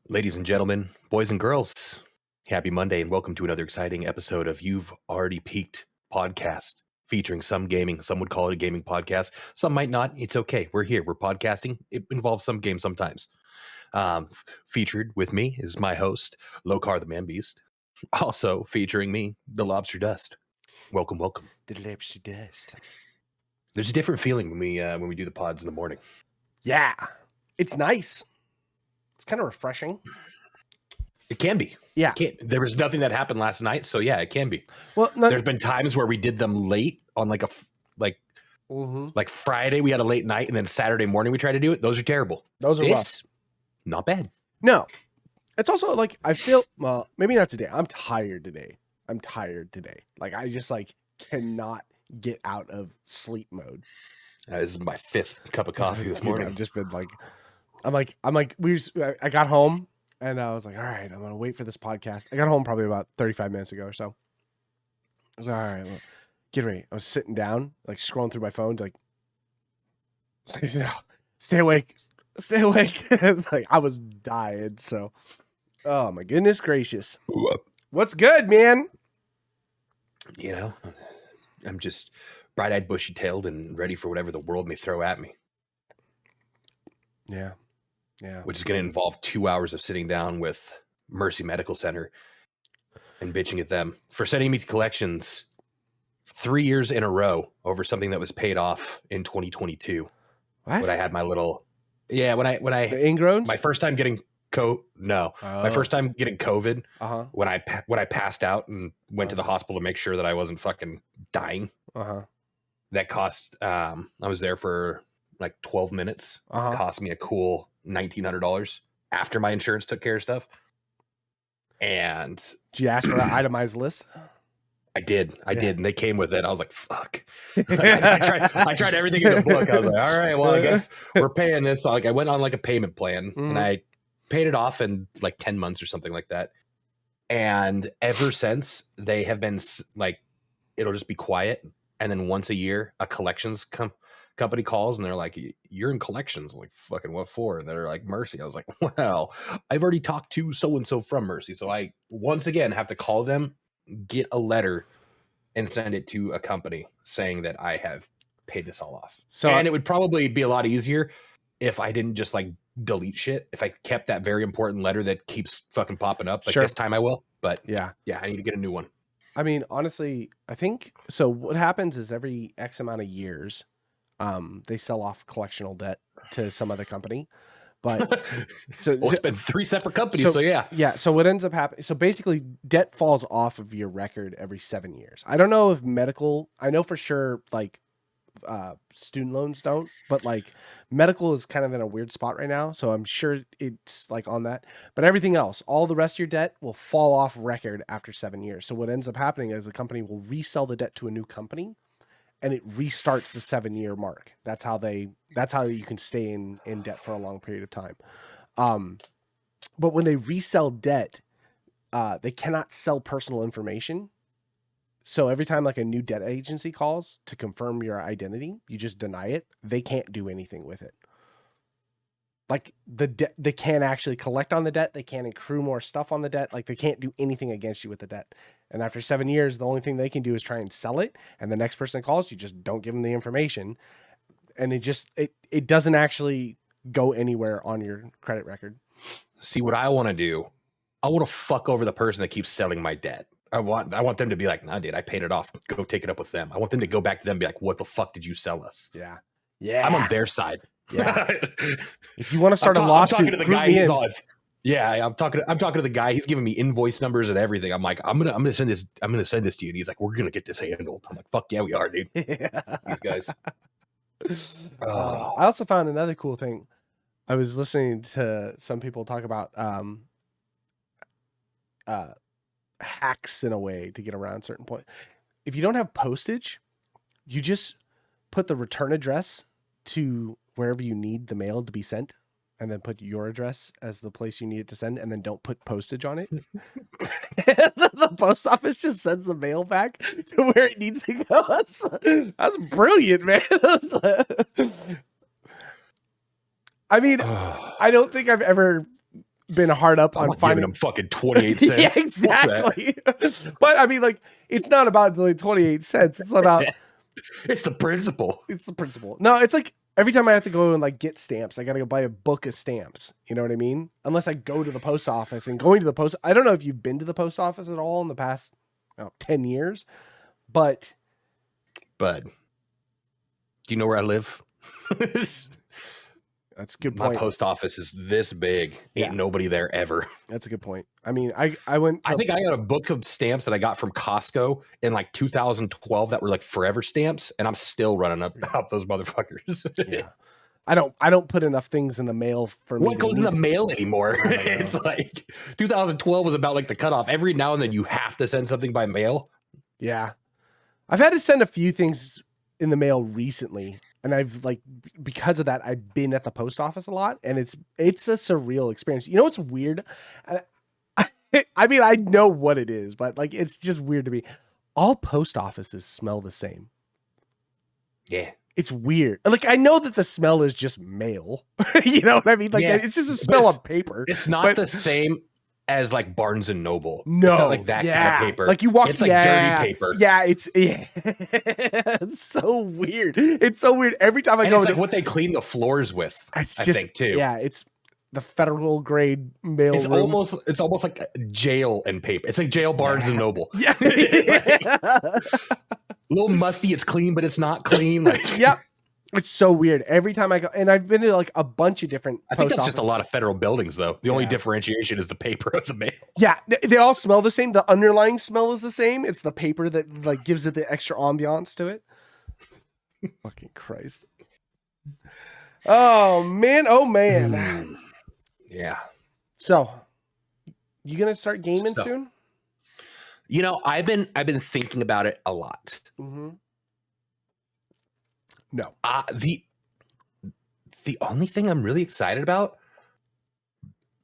Ladies and gentlemen, boys and girls, happy Monday and welcome to another exciting episode of You've Already Peaked podcast, featuring some gaming. Some would call it a gaming podcast. Some might not. It's okay. We're here. We're podcasting. It involves some games sometimes. Featured with me is my host, Locarthemanbeast. Also featuring me, DjLobsterDust. Welcome, welcome. DjLobsterDust. There's a different feeling when we do the pods in the morning. Yeah, it's nice. It's kind of refreshing. It can be. Yeah. There was nothing that happened last night, so yeah, it can be. Well, there's been times where we did them late on like Friday we had a late night, and then Saturday morning we tried to do it. Those are terrible. Those are rough. Not bad. No, it's also like I feel maybe not today. I'm tired today. Like I just cannot get out of sleep mode. This is my 5th cup of coffee this morning. I've just been like. I got home and I was like, all right, I'm going to wait for this podcast. I got home probably about 35 minutes ago or so. I was like, all right, well, get ready. I was sitting down, like scrolling through my phone to stay awake. Like I was dying. So, oh my goodness gracious. What's good, man? You know, I'm just bright-eyed, bushy-tailed and ready for whatever the world may throw at me. Yeah. Which is going to involve 2 hours of sitting down with Mercy Medical Center and bitching at them for sending me to collections 3 years in a row over something that was paid off in 2022. What? When I had my little, when I the ingrowns? My first time getting my first time getting COVID. When I passed out and went to the hospital to make sure that I wasn't fucking dying. That cost. I was there for like 12 minutes. Cost me a cool $1,900 after my insurance took care of stuff. And did you ask for that itemized list? I did. And they came with it. I was like, fuck. I tried everything in the book. I was like, all right, well, I guess we're paying this. So, I went on like a payment plan and I paid it off in like 10 months or something like that. And ever since, they have been like, it'll just be quiet. And then once a year, a collections company calls and they're like, you're in collections. I'm like, fucking what for? And they're like, Mercy. I was like, well, I've already talked to so-and-so from Mercy. So I once again have to call them, get a letter and send it to a company saying that I have paid this all off. And it would probably be a lot easier if I didn't just like delete shit. If I kept that very important letter that keeps fucking popping up. Like this time I will. But yeah, I need to get a new one. I mean, honestly, I think so. What happens is every X amount of years, they sell off collectional debt to some other company, but it's been 3 separate companies. So what ends up happening? So basically debt falls off of your record every 7 years. I don't know if I know for sure, like, student loans don't, but like medical is kind of in a weird spot right now. So I'm sure it's like on that, but everything else, all the rest of your debt will fall off record after 7 years. So what ends up happening is the company will resell the debt to a new company and it restarts the 7-year mark. That's how you can stay in debt for a long period of time. But when they resell debt, they cannot sell personal information. So every time like a new debt agency calls to confirm your identity, you just deny it. They can't do anything with it. Like they can't actually collect on the debt. They can't accrue more stuff on the debt. Like they can't do anything against you with the debt. And after 7 years, the only thing they can do is try and sell it. And the next person that calls, you just don't give them the information. And it doesn't actually go anywhere on your credit record. See, what I want to do, I want to fuck over the person that keeps selling my debt. I want them to be like, nah, dude, I paid it off. Go take it up with them. I want them to go back to them and be like, what the fuck did you sell us? Yeah. I'm on their side. Yeah. If you want to start a lawsuit, I'm talking to the guy. He's giving me invoice numbers and everything. I'm like, I'm gonna send this to you. And he's like, we're gonna get this handled. I'm like, fuck yeah, we are, dude. These guys. I also found another cool thing. I was listening to some people talk about hacks in a way to get around certain point. If you don't have postage, You just put the return address to wherever you need the mail to be sent, and then put your address as the place you need it to send, and then don't put postage on it. The post office just sends the mail back to where it needs to go. That's brilliant, man. I mean, I don't think I've ever been hard up on finding them fucking 28 cents. Yeah, exactly. But I mean, like, it's not about the 28 cents. It's about it's the principle. It's the principle. No, it's like every time I have to go and like get stamps, I gotta go buy a book of stamps. You know what I mean? Unless I go to the post office, and going to the post, I don't know if you've been to the post office at all in the past 10 years, but do you know where I live? That's a good point. My post office is this big. Ain't nobody there ever. That's a good point. I mean, I went. I think I got a book of stamps that I got from Costco in like 2012 that were like forever stamps, and I'm still running up those motherfuckers. Yeah, I don't put enough things in the mail for me. What goes in the mail anymore? It's like 2012 was about like the cutoff. Every now and then you have to send something by mail. Yeah, I've had to send a few things in the mail recently, and I've like, because of that, I've been at the post office a lot, and it's a surreal experience. You know what's weird? I mean, I know what it is, but like, it's just weird to me. All post offices smell the same. Yeah. It's weird. Like, I know that the smell is just mail. You know what I mean? Like, it's just a smell of paper. It's not the same as like Barnes and Noble. No, it's not like that kind of paper. Like you walk, it's like dirty paper. Yeah, it's so weird. It's so weird. Every time I go, it's like what they clean the floors with. I think too. Yeah, it's the federal grade mail. It's almost like jail and paper. It's like jail Barnes and Noble. Yeah, a little musty. It's clean, but it's not clean. Like, yep. It's so weird. Every time I go, and I've been to like a bunch of different. I think that's just a lot of federal buildings, though. The only differentiation is the paper of the mail. Yeah, they all smell the same. The underlying smell is the same. It's the paper that like gives it the extra ambiance to it. Fucking Christ! Oh man! Oh man! Yeah. So, you gonna start gaming soon? You know, I've been thinking about it a lot. Mm-hmm. No. The only thing I'm really excited about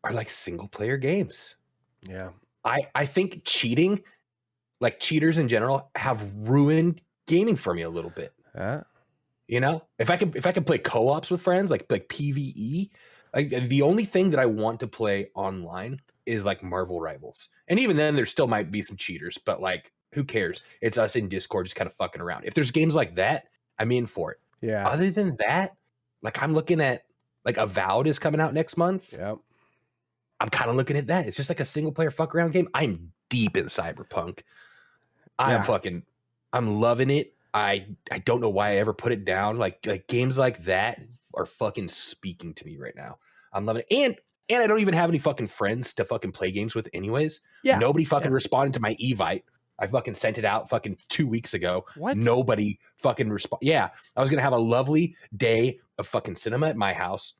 are like single player games. Yeah. I think cheating, like cheaters in general, have ruined gaming for me a little bit. You know, if I could play co-ops with friends, like PvE, like the only thing that I want to play online is like Marvel Rivals. And even then there still might be some cheaters, but like who cares? It's us in Discord just kind of fucking around. If there's games like that, I'm in for it. Yeah. Other than that, like I'm looking at like Avowed is coming out next month. Yep. I'm kind of looking at that. It's just like a single player fuck around game. I'm deep in Cyberpunk. I'm loving it. I don't know why I ever put it down. Like games like that are fucking speaking to me right now. I'm loving it. And I don't even have any fucking friends to fucking play games with anyways. Yeah. Nobody fucking responded to my Evite. I fucking sent it out fucking 2 weeks ago. What? Nobody fucking respond. Yeah. I was going to have a lovely day of fucking cinema at my house.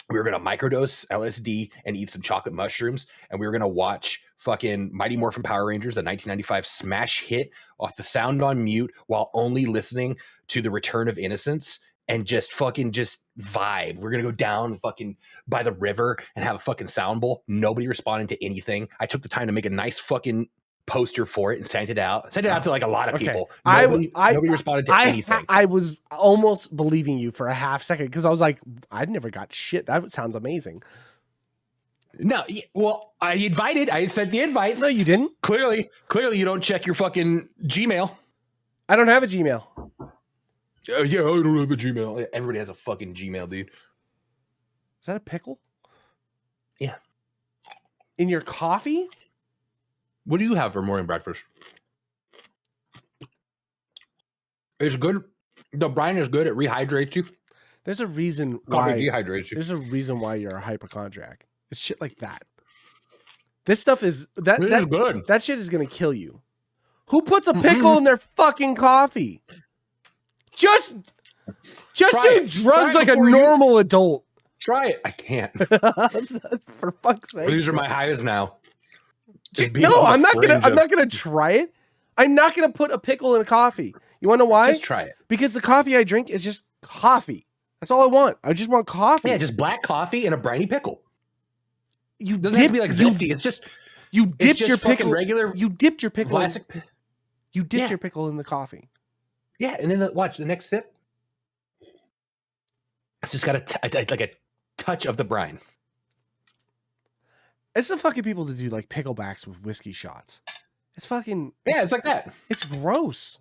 We were going to microdose LSD and eat some chocolate mushrooms. And we were going to watch fucking Mighty Morphin Power Rangers, the 1995 smash hit, off the sound on mute while only listening to The Return of Innocence and just vibe. We're going to go down fucking by the river and have a fucking sound bowl. Nobody responded to anything. I took the time to make a nice fucking poster for it and sent it out. Sent it out to like a lot of people. Nobody responded to anything. I was almost believing you for a half second because I was like, I never got shit. That sounds amazing. No, well, I sent the invites. No, you didn't. Clearly you don't check your fucking Gmail. I don't have a Gmail. Yeah, I don't have a Gmail. Everybody has a fucking Gmail, dude. Is that a pickle? Yeah. In your coffee? What do you have for morning breakfast? It's good. The brine is good. It rehydrates you. There's a reason why dehydrates you. There's a reason why you're a hypochondriac. It's shit like that. This stuff is that is good. That shit is gonna kill you. Who puts a pickle in their fucking coffee? Just do drugs like a normal adult. Try it. I can't. For fuck's sake. These are my highs now. No, I'm not gonna try it. I'm not gonna put a pickle in a coffee. You want to know why? Just try it. Because the coffee I drink is just coffee. That's all I want. I just want coffee. Yeah, just black coffee and a briny pickle. You doesn't have to be like zesty. It's just you dipped your pickle. Regular. You dipped your pickle. You dipped Yeah. your pickle in the coffee. Yeah, and then watch the next sip. It's just got like a touch of the brine. It's the fucking people that do like picklebacks with whiskey shots. It's fucking it's like that. It's gross.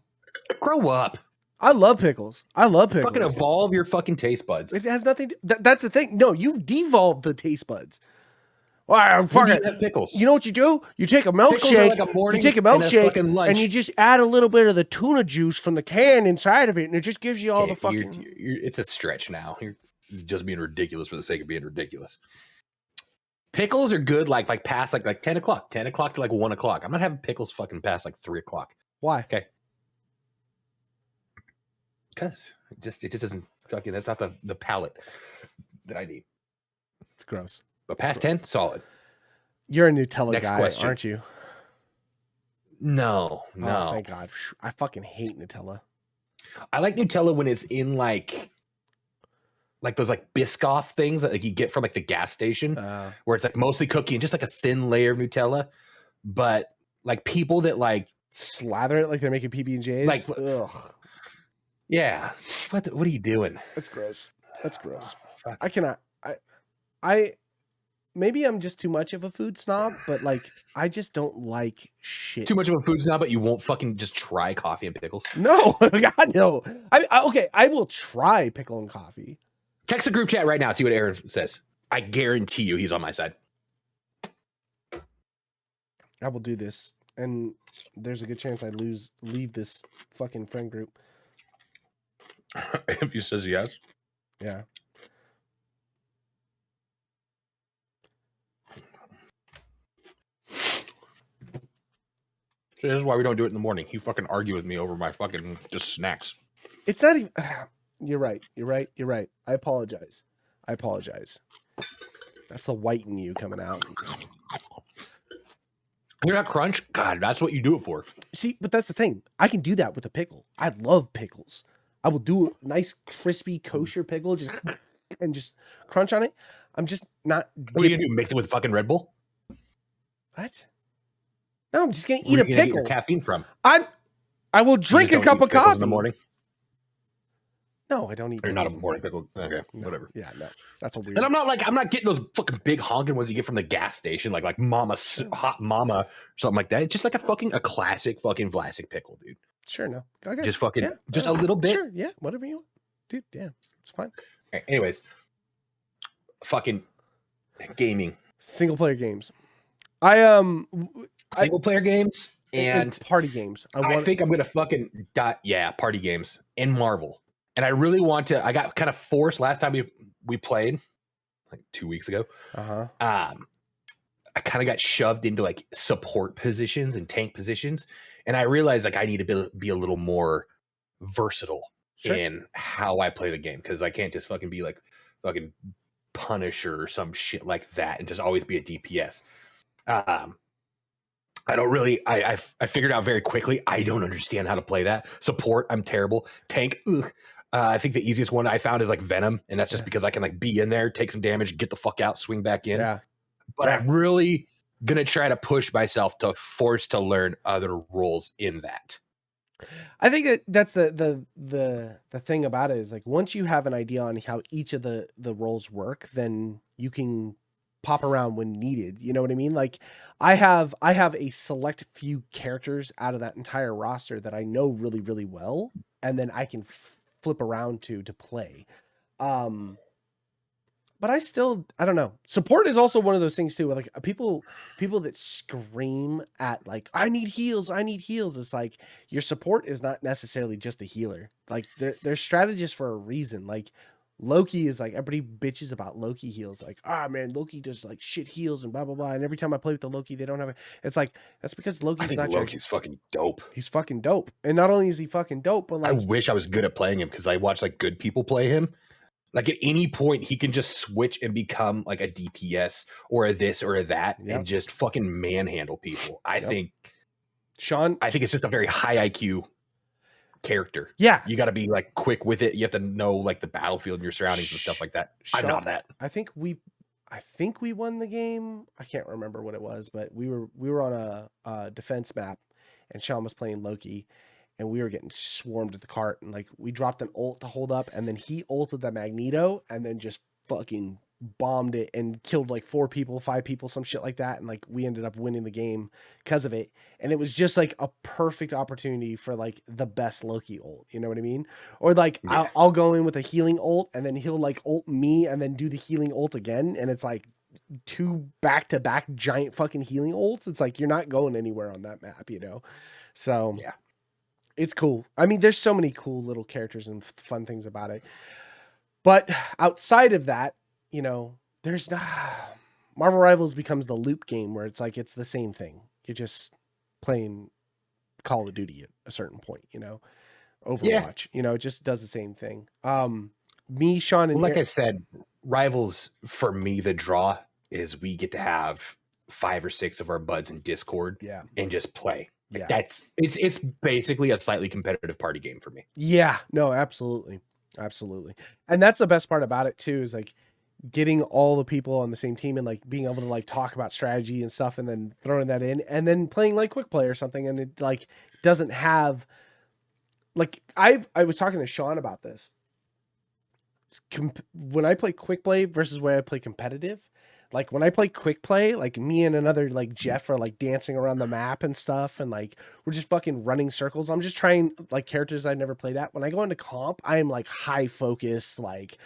Grow up. I love pickles. Fucking evolve your fucking taste buds. It has nothing. That's the thing. No, you've devolved the taste buds. Well, fucking pickles. You know what you do? You take a milkshake. Like you take a milkshake and you just add a little bit of the tuna juice from the can inside of it, and it just gives you all the fucking. It's a stretch now. You're just being ridiculous for the sake of being ridiculous. Pickles are good like past like 10 o'clock. 10 o'clock to like 1 o'clock. I'm not having pickles fucking past like 3 o'clock. Why? Okay. Because it just doesn't fucking. That's not the palate that I need. It's gross. But past 10, solid. You're a Nutella Next guy, question. aren't you? No. Oh, thank God. I fucking hate Nutella. I like Nutella when it's in like those like Biscoff things that like you get from like the gas station, where it's like mostly cookie and just like a thin layer of Nutella. But like people that like slather it like they're making PB&Js. Like, ugh. Yeah. What are you doing? That's gross. That's gross. I cannot. I maybe I'm just too much of a food snob, but like I just don't like shit. Too much of a food snob, but you won't fucking just try coffee and pickles? No, God no. Okay, I will try pickle and coffee. Text the group chat right now. See what Aaron says. I guarantee you he's on my side. I will do this, and there's a good chance I leave this fucking friend group. If he says yes. Yeah. So this is why we don't do it in the morning. You fucking argue with me over my fucking just snacks. It's not even. You're right. I apologize. That's the white in you coming out. You're not crunch? God, that's what you do it for. See, but that's the thing. I can do that with a pickle. I love pickles. I will do a nice, crispy, kosher pickle and just crunch on it. I'm just not. What are you gonna do? Mix it with fucking Red Bull? What? No, I'm just gonna eat Where a are you gonna pickle. get your caffeine from? I will drink a cup of coffee in the morning. No, I don't eat. You're not a morning pickle. Okay, no. Whatever. Yeah, no, that's a weird. And I'm not getting those fucking big honking ones you get from the gas station, like Mama Hot Mama or something like that. It's just like a classic fucking Vlasic pickle, dude. Sure, no. Okay. Just fucking, just a little bit. Sure, yeah, whatever you want, dude. Yeah, it's fine. Right, anyways, fucking gaming, single player games. Single player games and party games. I think I'm gonna fucking party games and Marvel. And I really want to. I got kind of forced last time we played, like 2 weeks ago. I kind of got shoved into like support positions and tank positions, and I realized like I need to be a little more versatile in how I play the game, because I can't just fucking be like fucking Punisher or some shit like that and just always be a DPS. I don't really. I figured out very quickly. I don't understand how to play that. Support, I'm terrible. Tank, ugh. I think the easiest one I found is like Venom, and that's just because I can like be in there, take some damage, get the fuck out, swing back in. Yeah. But I'm really gonna try to push myself to force to learn other roles in that. I think that's the thing about it is like once you have an idea on how each of the roles work, then you can pop around when needed. You know what I mean? Like I have a select few characters out of that entire roster that I know really, really well, and then I can flip around to play. But I don't know. Support is also one of those things too, where like people that scream at like, I need heals. It's like your support is not necessarily just a healer. Like they're strategists for a reason. Like Loki is like, everybody bitches about Loki heals. Like, man, Loki does like shit heals and blah, blah, blah. And every time I play with the Loki, they don't have it. It's like, that's because Loki's fucking dope. He's fucking dope. And not only is he fucking dope, but like, I wish I was good at playing him, because I watch like good people play him. Like at any point he can just switch and become like a DPS or a this or a that and just fucking manhandle people. I think it's just a very high IQ character. Yeah. You got to be like quick with it. You have to know like the battlefield and your surroundings and stuff like that. I'm not that. I think we won the game. I can't remember what it was, but we were on a defense map, and Sean was playing Loki, and we were getting swarmed at the cart, and like we dropped an ult to hold up, and then he ulted the Magneto, and then just fucking bombed it and killed like 4 people, 5 people, some shit like that, and like we ended up winning the game because of it. And it was just like a perfect opportunity for like the best Loki ult, you know what I mean? Or like I'll go in with a healing ult, and then he'll like ult me and then do the healing ult again, and it's like 2 back-to-back giant fucking healing ults. It's like you're not going anywhere on that map, you know? So yeah, it's cool. I mean, there's so many cool little characters and fun things about it. But outside of that, you know, there's not. Marvel Rivals becomes the loop game where it's like it's the same thing. You're just playing Call of Duty at a certain point, you know. Overwatch, you know, it just does the same thing. Me, Sean, and like I said, Rivals for me, the draw is we get to have 5 or 6 of our buds in Discord, and just play. Yeah, it's basically a slightly competitive party game for me. Yeah, no, absolutely, and that's the best part about it too. Is like getting all the people on the same team and like being able to like talk about strategy and stuff, and then throwing that in, and then playing like quick play or something, and it like doesn't have like I was talking to Sean about this. When I play quick play versus when I play competitive, like when I play quick play, like me and another like Jeff are like dancing around the map and stuff, and like we're just fucking running circles. I'm just trying like characters I've never played at. When I go into comp, I am like high focused, like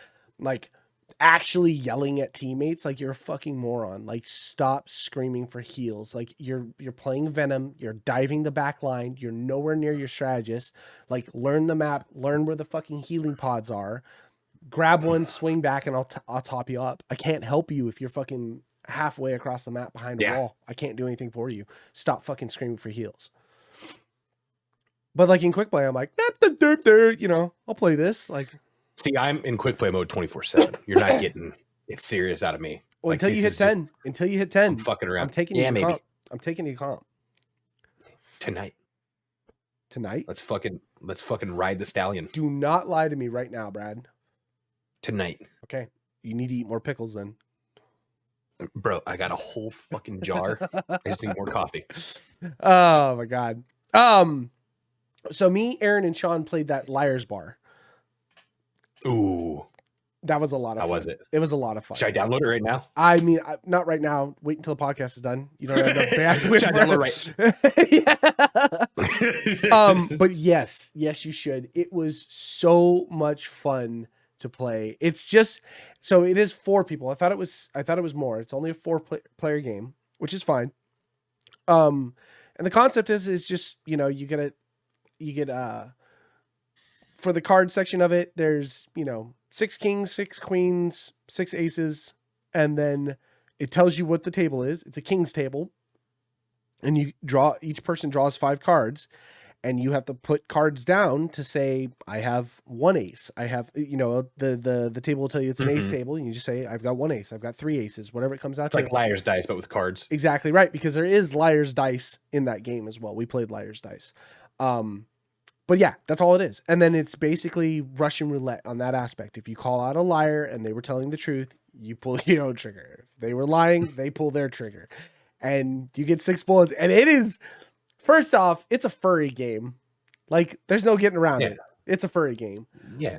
actually yelling at teammates like you're a fucking moron. Like stop screaming for heals. Like you're playing Venom, you're diving the back line, you're nowhere near your strategist. Like learn the map, learn where the fucking healing pods are. Grab one, swing back, and I'll top you up. I can't help you if you're fucking halfway across the map behind a wall. I can't do anything for you. Stop fucking screaming for heals. But like in quick play, I'm like, you know, I'll play this. Like, see, I'm in quick play mode 24/7. You're not getting it serious out of me. Well, like, until you hit 10. Until you hit 10. I'm fucking around. I'm taking you to comp. I'm taking you to comp. Tonight. Let's fucking ride the stallion. Do not lie to me right now, Brad. Tonight. Okay. You need to eat more pickles then. Bro, I got a whole fucking jar. I just need more coffee. Oh my God. So me, Aaron, and Sean played that Liar's Bar. Ooh. That was a lot of fun. How was it? It was a lot of fun. Should I download it right now? I mean, not right now. Wait until the podcast is done. You don't have the bandwidth. Should I download right? But yes, you should. It was so much fun to play. It's just so it is 4 people. I thought it was more. It's only a 4-player game, which is fine. And the concept is just, you know, you get for the card section of it, there's, you know, 6 kings, 6 queens, 6 aces, and then it tells you what the table is. It's a king's table, and each person draws 5 cards, and you have to put cards down to say, I have 1 ace. I have, you know, the table will tell you it's an ace table, and you just say, I've got 1 ace. I've got 3 aces, whatever it comes out to. Like Liar's Dice, but with cards. Exactly right, because there is Liar's Dice in that game as well. We played Liar's Dice. But yeah, that's all it is. And then it's basically Russian roulette on that aspect. If you call out a liar and they were telling the truth, you pull your own trigger. If they were lying, they pull their trigger. And you get 6 bullets. And it is, first off, it's a furry game. Like, there's no getting around it. It's a furry game. Yeah.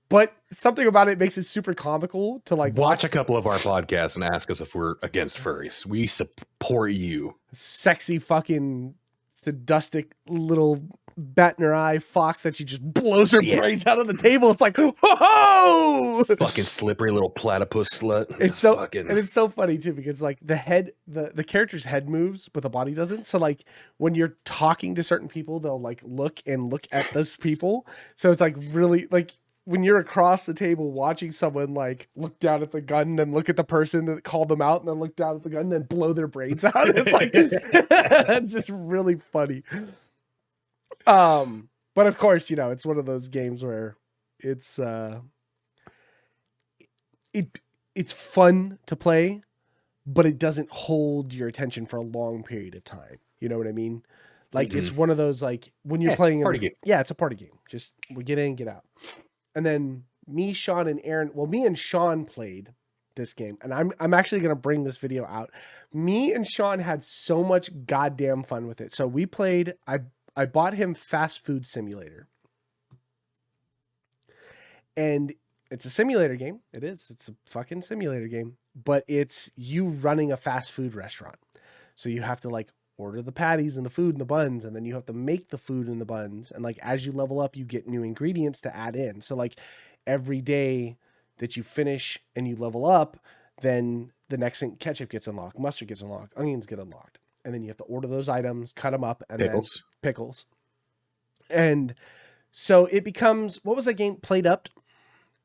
But something about it makes it super comical to like watch a couple of our podcasts and ask us if we're against furries. We support you. Sexy fucking sadistic little bat in her eye fox that she just blows her brains out of the table. It's like, whoa! Fucking slippery little platypus slut. It's so fucking... And it's so funny too, because like the head, the character's head moves, but the body doesn't. So like when you're talking to certain people, they'll like look at those people. So it's like really like when you're across the table watching someone like look down at the gun and then look at the person that called them out and then look down at the gun and then blow their brains out. It's like, it's just really funny. But of course, you know, it's one of those games where it's, it's fun to play, but it doesn't hold your attention for a long period of time. You know what I mean? Like it's one of those like when you're playing party game. Yeah, it's a party game. Just we get in, get out. And then me, Sean, and Aaron. Well, me and Sean played this game, and I'm actually gonna bring this video out. Me and Sean had so much goddamn fun with it. So we played. I bought him Fast Food Simulator, and it's a simulator game. It is. It's a fucking simulator game, but it's you running a fast food restaurant. So you have to like order the patties and the food and the buns, and then you have to make the food and the buns. And like as you level up, you get new ingredients to add in. So like every day that you finish and you level up, then the next thing, ketchup gets unlocked, mustard gets unlocked, onions get unlocked. And then you have to order those items, cut them up, and Pickles. then pickles. And so it becomes, what was that game? Played Up?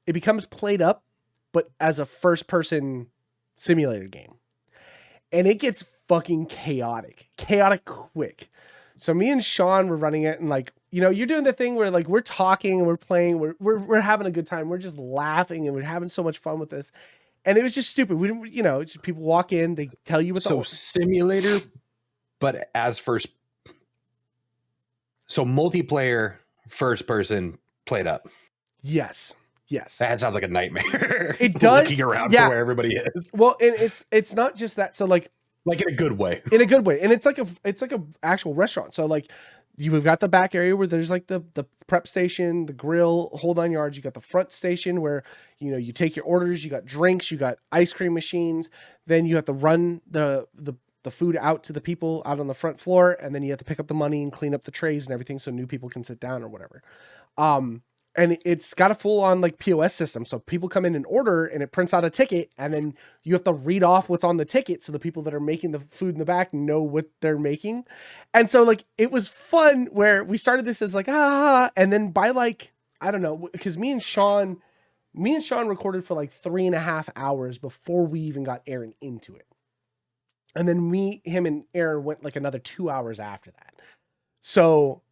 It becomes Played Up, but as a first-person simulator game. And it gets fucking chaotic quick. So me and Sean were running it, and like, you know, you're doing the thing where like we're talking and we're playing, we're having a good time, we're just laughing and we're having so much fun with this. And it was just stupid. We didn't, you know, just people walk in, they tell you what so simulator, but as first. So multiplayer, first person, Played Up. Yes. That sounds like a nightmare. It does. Looking around for where everybody is. Well, and it's not just that. So like in a good way. In a good way. And it's like a actual restaurant. So like you've got the back area where there's like the prep station, the grill, hold on yards. You got the front station where, you know, you take your orders, you got drinks, you got ice cream machines. Then you have to run the food out to the people out on the front floor. And then you have to pick up the money and clean up the trays and everything so new people can sit down or whatever. And it's got a full on like POS system. So people come in and order and it prints out a ticket, and then you have to read off what's on the ticket. So the people that are making the food in the back know what they're making. And so like, it was fun where we started this as like, and then by like, I don't know, because me and Sean recorded for like 3.5 hours before we even got Aaron into it. And then him and Aaron went like another 2 hours after that. So,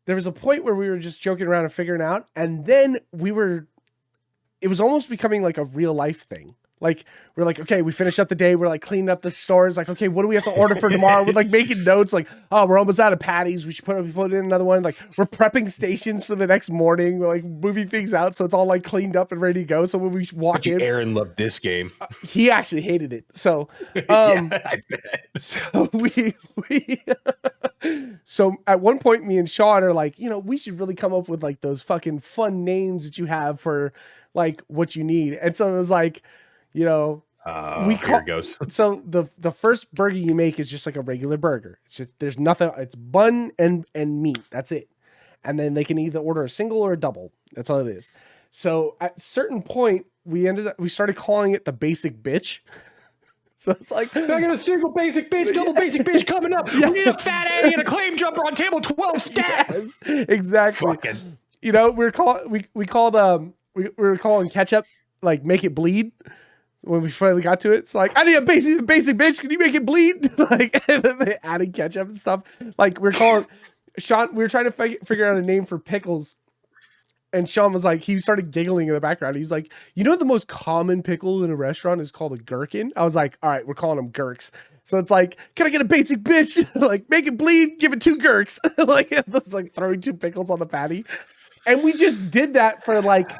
there was a point where we were just joking around and figuring out, and then it was almost becoming like a real life thing. Like we're like, okay, we finished up the day. We're like cleaning up the stores. Like, okay, what do we have to order for tomorrow? We're like making notes like, oh, we're almost out of patties. We should put in another one. Like we're prepping stations for the next morning. We're like moving things out. So it's all like cleaned up and ready to go. So when we walk in, Aaron loved this game. He actually hated it. So, yeah, I bet. So so at one point me and Sean are like, you know, we should really come up with like those fucking fun names that you have for like what you need. And so it was like, you know, here it goes. So the first burger you make is just like a regular burger. It's just, there's nothing, it's bun and meat. That's it. And then they can either order a single or a double. That's all it is. So at a certain point we started calling it the basic bitch. So it's like, I got a single basic bitch, double basic bitch coming up. Yeah. We need a fat Annie and a claim jumper on table 12 stat. Yes, exactly. Fucking. You know, we were calling ketchup like make it bleed. When we finally got to it, it's like, I need a basic bitch. Can you make it bleed? Like, and then they added ketchup and stuff. Like we're calling Sean. We were trying to figure out a name for Pickles. And Sean was like, he started giggling in the background. He's like, you know, the most common pickle in a restaurant is called a gherkin. I was like, all right, we're calling them gherks. So it's like, can I get a basic bitch? Like, make it bleed, give it 2 gherks. Like, it was like throwing 2 pickles on the patty. And we just did that for like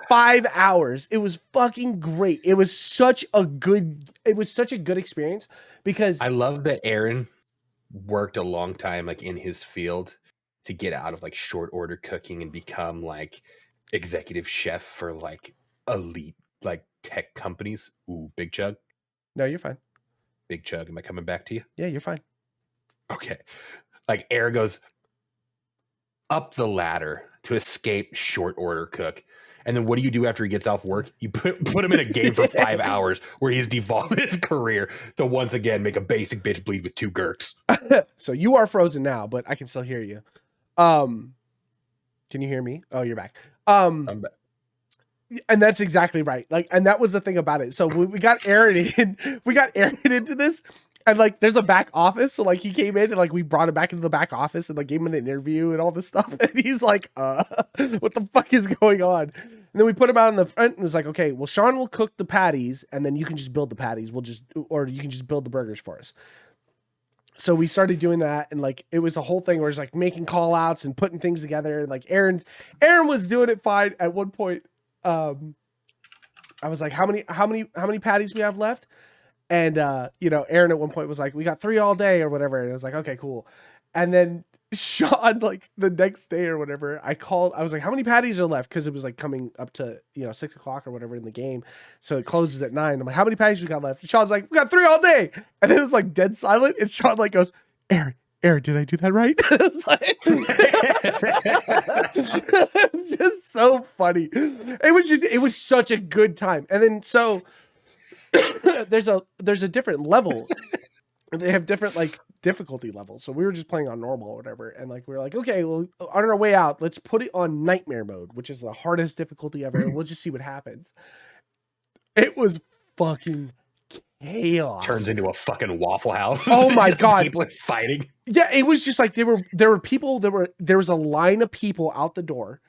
5 hours. It was fucking great. It was such a good experience because I love that Aaron worked a long time like in his field to get out of like short order cooking and become like executive chef for like elite like tech companies. Ooh, Big Chug. No, you're fine. Big Chug, am I coming back to you? Yeah, you're fine. Okay. Like Aaron goes up the ladder to escape short order cook. And then what do you do after he gets off work? You put him in a game for 5 hours where he's devolved his career to once again make a basic bitch bleed with 2 gherks. So you are frozen now, but I can still hear you. Can you hear me? Oh, you're back. I'm back. And that's exactly right. Like, and that was the thing about it. So we got Aaron into this, and like, there's a back office. So like, he came in and like, we brought him back into the back office and like gave him an interview and all this stuff. And he's like, what the fuck is going on? And then we put him out in the front and was like, okay, well, Sean will cook the patties and then you can just build the patties. Or you can just build the burgers for us. So we started doing that, and like it was a whole thing where it's like making call outs and putting things together. Like Aaron was doing it fine. At one point, I was like, how many patties we have left? And Aaron at one point was like, we got 3 all day or whatever. And I was like, okay, cool. And then Sean, like the next day or whatever, I was like, how many patties are left? Cause it was like coming up to, 6 o'clock or whatever in the game. So it closes at 9. I'm like, how many patties we got left? And Sean's like, we got 3 all day. And then it was like dead silent. And Sean like goes, Aaron, did I do that right? It's just so funny. It was such a good time. And then so there's a different level. They have different like difficulty levels. So we were just playing on normal or whatever. And like, we were like, okay, well, on our way out, let's put it on nightmare mode, which is the hardest difficulty ever. And we'll just see what happens. It was fucking chaos. Turns into a fucking Waffle House. Oh my God. People are fighting. Yeah. It was just like, there were people, there was a line of people out the door,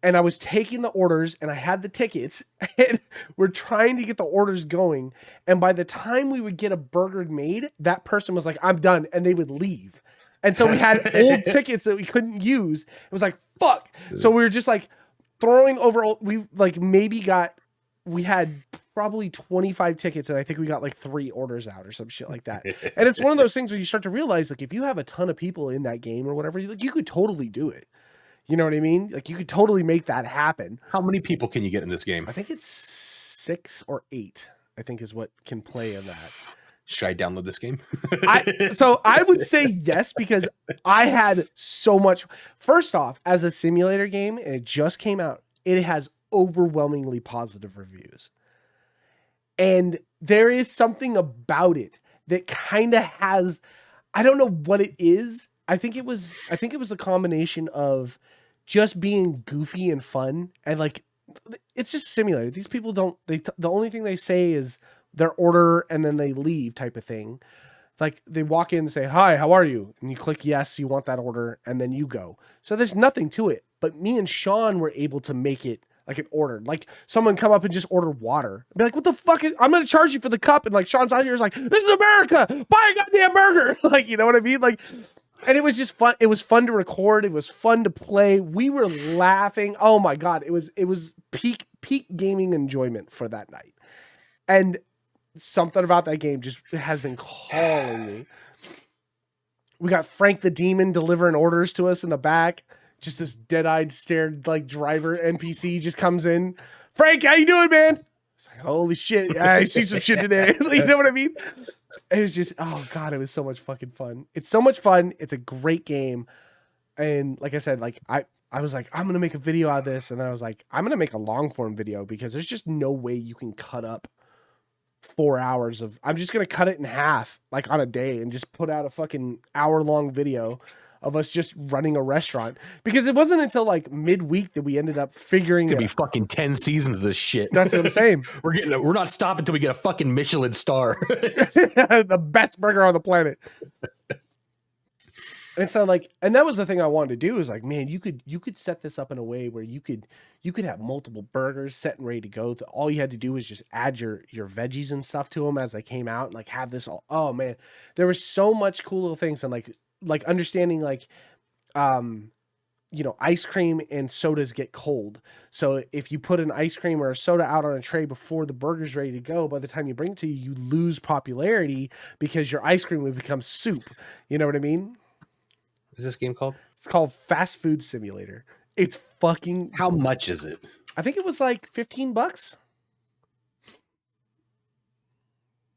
and I was taking the orders and I had the tickets, and we're trying to get the orders going. And by the time we would get a burger made, that person was like, I'm done. And they would leave. And so we had old tickets that we couldn't use. It was like, fuck. So we were just like throwing over. We had probably 25 tickets, and I think we got like 3 orders out or some shit like that. And it's one of those things where you start to realize, like, if you have a ton of people in that game or whatever, like, you could totally do it. You know what I mean? Like, you could totally make that happen. How many people can you get in this game? I think it's 6 or 8, I think is what can play in that. Should I download this game? So I would say yes, because I had so much. First off, as a simulator game, and it just came out, it has overwhelmingly positive reviews. And there is something about it that kind of has, I don't know what it is. I think it was the combination of just being goofy and fun, and like, it's just simulator. These people the only thing they say is their order and then they leave, type of thing. Like, they walk in and say, hi, how are you? And you click yes, you want that order, and then you go. So there's nothing to it. But me and Sean were able to make it like an order. Like, someone come up and just order water. I'd be like, what the fuck? I'm going to charge you for the cup. And like, Sean's out here is like, this is America. Buy a goddamn burger. Like, you know what I mean? Like, and it was just fun. It was fun to record. It was fun to play. We were laughing. Oh my God. It was peak gaming enjoyment for that night. And something about that game just has been calling me. We got Frank the Demon delivering orders to us in the back. Just this dead-eyed, stared like driver NPC just comes in. Frank, how you doing, man? It's like, holy shit, I see some shit today. You know what I mean? It was just, oh God, it was so much fucking fun. It's so much fun. It's a great game. And like I said, like I was like, I'm going to make a video out of this. And then I was like, I'm going to make a long form video, because there's just no way you can cut up 4 hours of, I'm just going to cut it in half, like on a day, and just put out a fucking hour-long video of us just running a restaurant. Because it wasn't until like midweek that we ended up figuring it. Could be fucking 10 seasons of this shit. That's what I'm saying. We're not stopping until we get a fucking Michelin star. The best burger on the planet. And so like, and that was the thing I wanted to do, is like, man, you could set this up in a way where you could have multiple burgers set and ready to go. All you had to do was just add your veggies and stuff to them as they came out, and like have this all. Oh man, there was so much cool little things. And like understanding like, ice cream and sodas get cold. So if you put an ice cream or a soda out on a tray before the burger's ready to go, by the time you bring it to you lose popularity, because your ice cream would become soup. You know what I mean? What's this game called? It's called Fast Food Simulator. It's fucking... How much is it? I think it was like $15.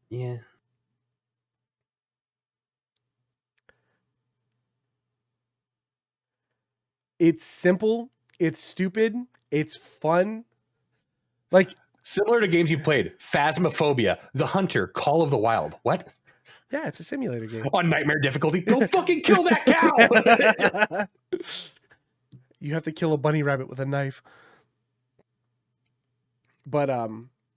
Yeah. It's simple. It's stupid. It's fun. Like, similar to games you've played. Phasmophobia, The Hunter, Call of the Wild. What? Yeah, it's a simulator game. On nightmare difficulty. Go fucking kill that cow! You have to kill a bunny rabbit with a knife. But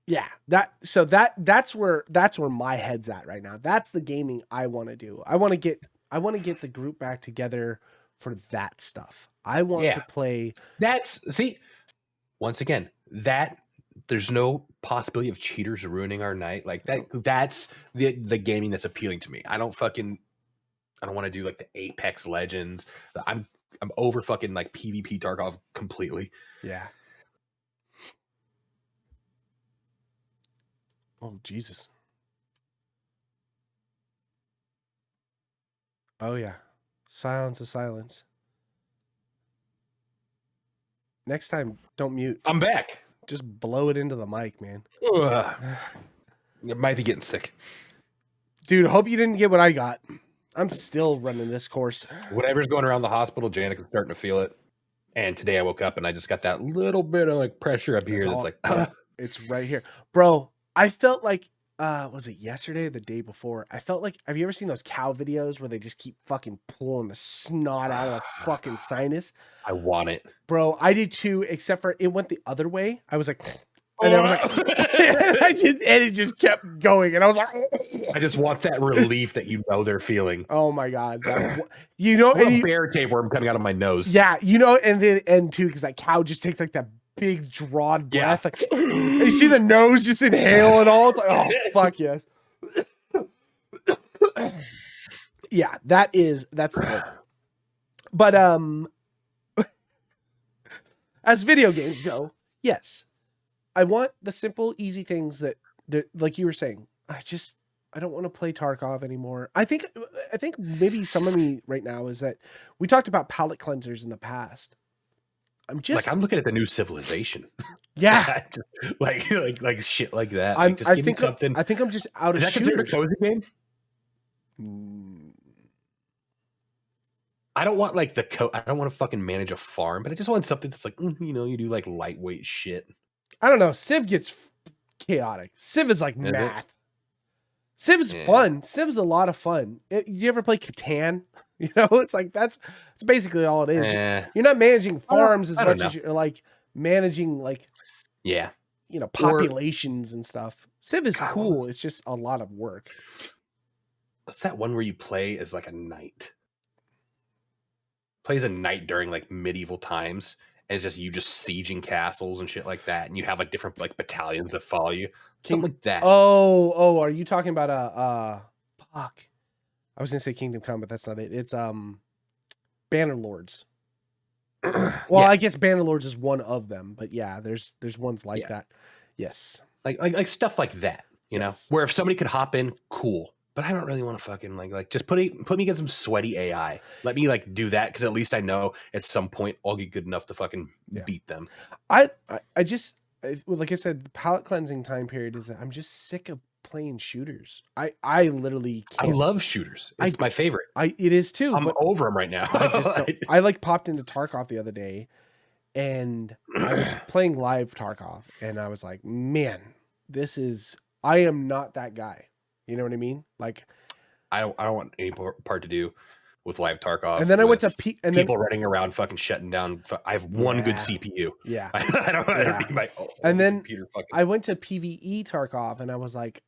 yeah, that's where my head's at right now. That's the gaming I want to do. I want to get the group back together for that stuff. I want to play. Once again, there's no possibility of cheaters ruining our night. Like that. That's the gaming that's appealing to me. I don't fucking I don't want to do like the Apex Legends. I'm over fucking like PvP Tarkov completely. Yeah. Oh, Jesus. Oh, yeah. Silence is silence. Next time, don't mute. I'm back. Just blow it into the mic, man. Ugh. It might be getting sick. Dude, hope you didn't get what I got. I'm still running this course. Whatever's going around the hospital, Janika's starting to feel it. And today I woke up and I just got that little bit of like pressure up here. That's like, it's right here. Bro, I felt like, was it yesterday or the day before? I felt like, have you ever seen those cow videos where they just keep fucking pulling the snot out of the fucking sinus? I want it. Bro, I did too, except for it went the other way. I was like, and I was like, and it just kept going. And I was like, I just want that relief that you know they're feeling. Oh my God. You know, and bear tapeworm coming out of my nose. Yeah, you know, and then, and too, because that cow just takes like that big drawn breath. Like, you see the nose just inhale and all. It's like, oh, fuck yes. Yeah, that's good. But, as video games go, yes. I want the simple, easy things that like you were saying, I don't want to play Tarkov anymore. I think maybe some of me right now is that we talked about palate cleansers in the past. I'm looking at the new Civilization. Yeah. like shit like that. I think something. I think I'm just out of shooters. Is that considered a cozy game? I don't want like I don't want to fucking manage a farm, but I just want something that's like, you do like lightweight shit. I don't know. Civ gets chaotic. Civ is like math. Civ is fun. Civ is a lot of fun. You ever play Catan? You know, it's like that's basically all it is. You're not managing farms as much as you're like managing like populations and stuff. Civ is cool. It's just a lot of work. What's that one where you play as like a knight? Plays a knight during like medieval times. And it's just you sieging castles and shit like that, and you have like different like battalions that follow you, something like that. Oh, are you talking about fuck? I was gonna say Kingdom Come, but that's not it. It's Bannerlords. Well, I guess Bannerlords is one of them, but yeah, there's ones like that. Yes, like stuff like that. You know, where if somebody could hop in, cool. But I don't really want to fucking like just put me against some sweaty AI. Let me like do that because at least I know at some point I'll get good enough to fucking beat them. I just like I said, the palate cleansing time period is that I'm just sick of playing shooters. I literally can't. I love shooters. It's my favorite. It is too. I'm over them right now. I just don't. I like popped into Tarkov the other day, and I was playing live Tarkov, and I was like, man, I am not that guy. You know what I mean? Like, I don't want any part to do with live Tarkov. And then I went to people running around fucking shutting down. I have one good CPU. Yeah. I don't need my and then computer fucking. I went to PvE Tarkov, and I was like,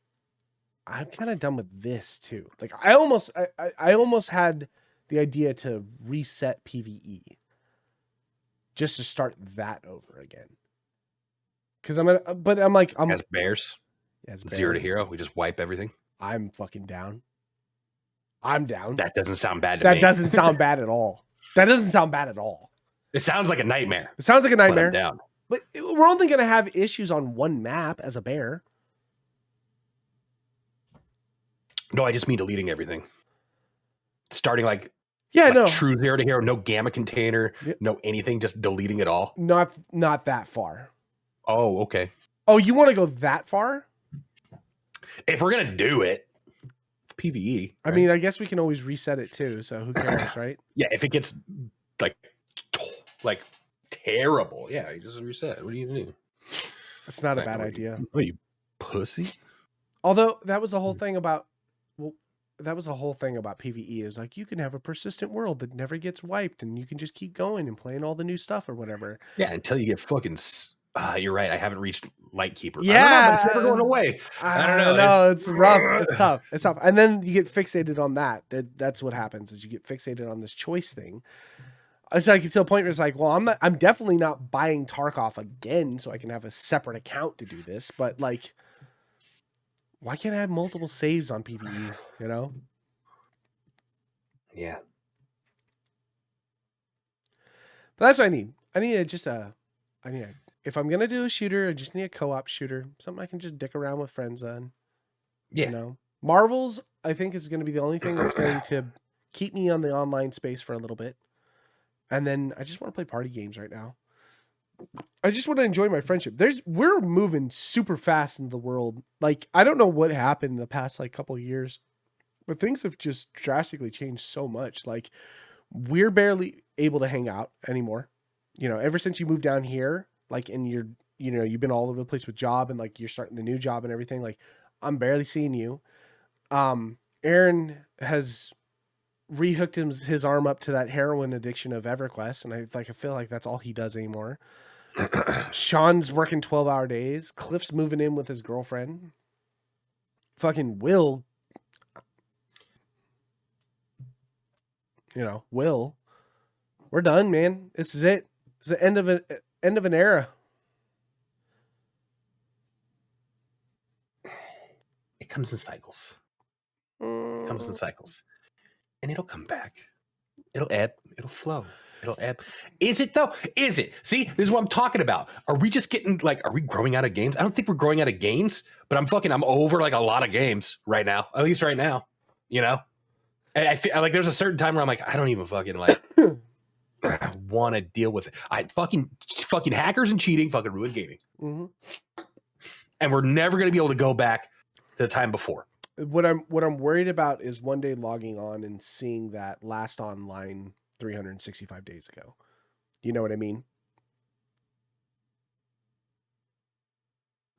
I'm kind of done with this too. Like, I almost had the idea to reset PvE just to start that over again. Because I'm as bears. As 0 to hero, we just wipe everything. I'm fucking down. I'm down. That doesn't sound bad to me. That doesn't sound bad at all. That doesn't sound bad at all. It sounds like a nightmare. It sounds like a nightmare. But I'm down. But we're only going to have issues on one map as a bear. No, I just mean deleting everything. Starting true 0 to hero, no gamma container, no anything, just deleting it all. Not that far. Oh, okay. Oh, you want to go that far? If we're going to do it, it's PvE. Right? I mean, I guess we can always reset it too, so who cares, right? Yeah, if it gets like terrible, you just reset. What do you do? That's not a bad idea. Oh, you pussy. Although that was the whole thing about PvE is like you can have a persistent world that never gets wiped and you can just keep going and playing all the new stuff or whatever. Yeah, until you get fucking you're right. I haven't reached Lightkeeper. Yeah, I don't know, but it's never going away. I don't know. No, it's rough. It's tough. It's tough. And then you get fixated on that. That's what happens is you get fixated on this choice thing. It's like to a point where it's like, well, I'm definitely not buying Tarkov again, so I can have a separate account to do this. But like, why can't I have multiple saves on PvE? You know? Yeah. But that's what I need. I need if I'm gonna do a shooter, I just need a co-op shooter, something I can just dick around with friends on. Yeah. You know, Marvels, I think, is going to be the only thing that's going to keep me on the online space for a little bit. And then I just want to play party games right now. I just want to enjoy my friendship. We're moving super fast into the world. Like, I don't know what happened in the past like couple of years, but things have just drastically changed so much. Like, we're barely able to hang out anymore. You know, ever since you moved down here, like, and you've been all over the place with job and like you're starting the new job and everything. Like, I'm barely seeing you. Aaron has rehooked his arm up to that heroin addiction of EverQuest, and I feel like that's all he does anymore. Sean's working 12-hour days. Cliff's moving in with his girlfriend. Fucking Will, Will, we're done, man. This is it. It's the end of an era. It comes in cycles. It comes in cycles. And it'll come back. It'll ebb. It'll flow. It'll ebb. Is it though? Is it? See, this is what I'm talking about. Are we just getting are we growing out of games? I don't think we're growing out of games, but I'm over like a lot of games right now. At least right now, And I feel like there's a certain time where I'm like, I don't even fucking want to deal with it. I fucking hackers and cheating fucking ruin gaming. Mm-hmm. And we're never going to be able to go back to the time before. What I'm worried about is one day logging on and seeing that last online 365 days ago. You know what I mean?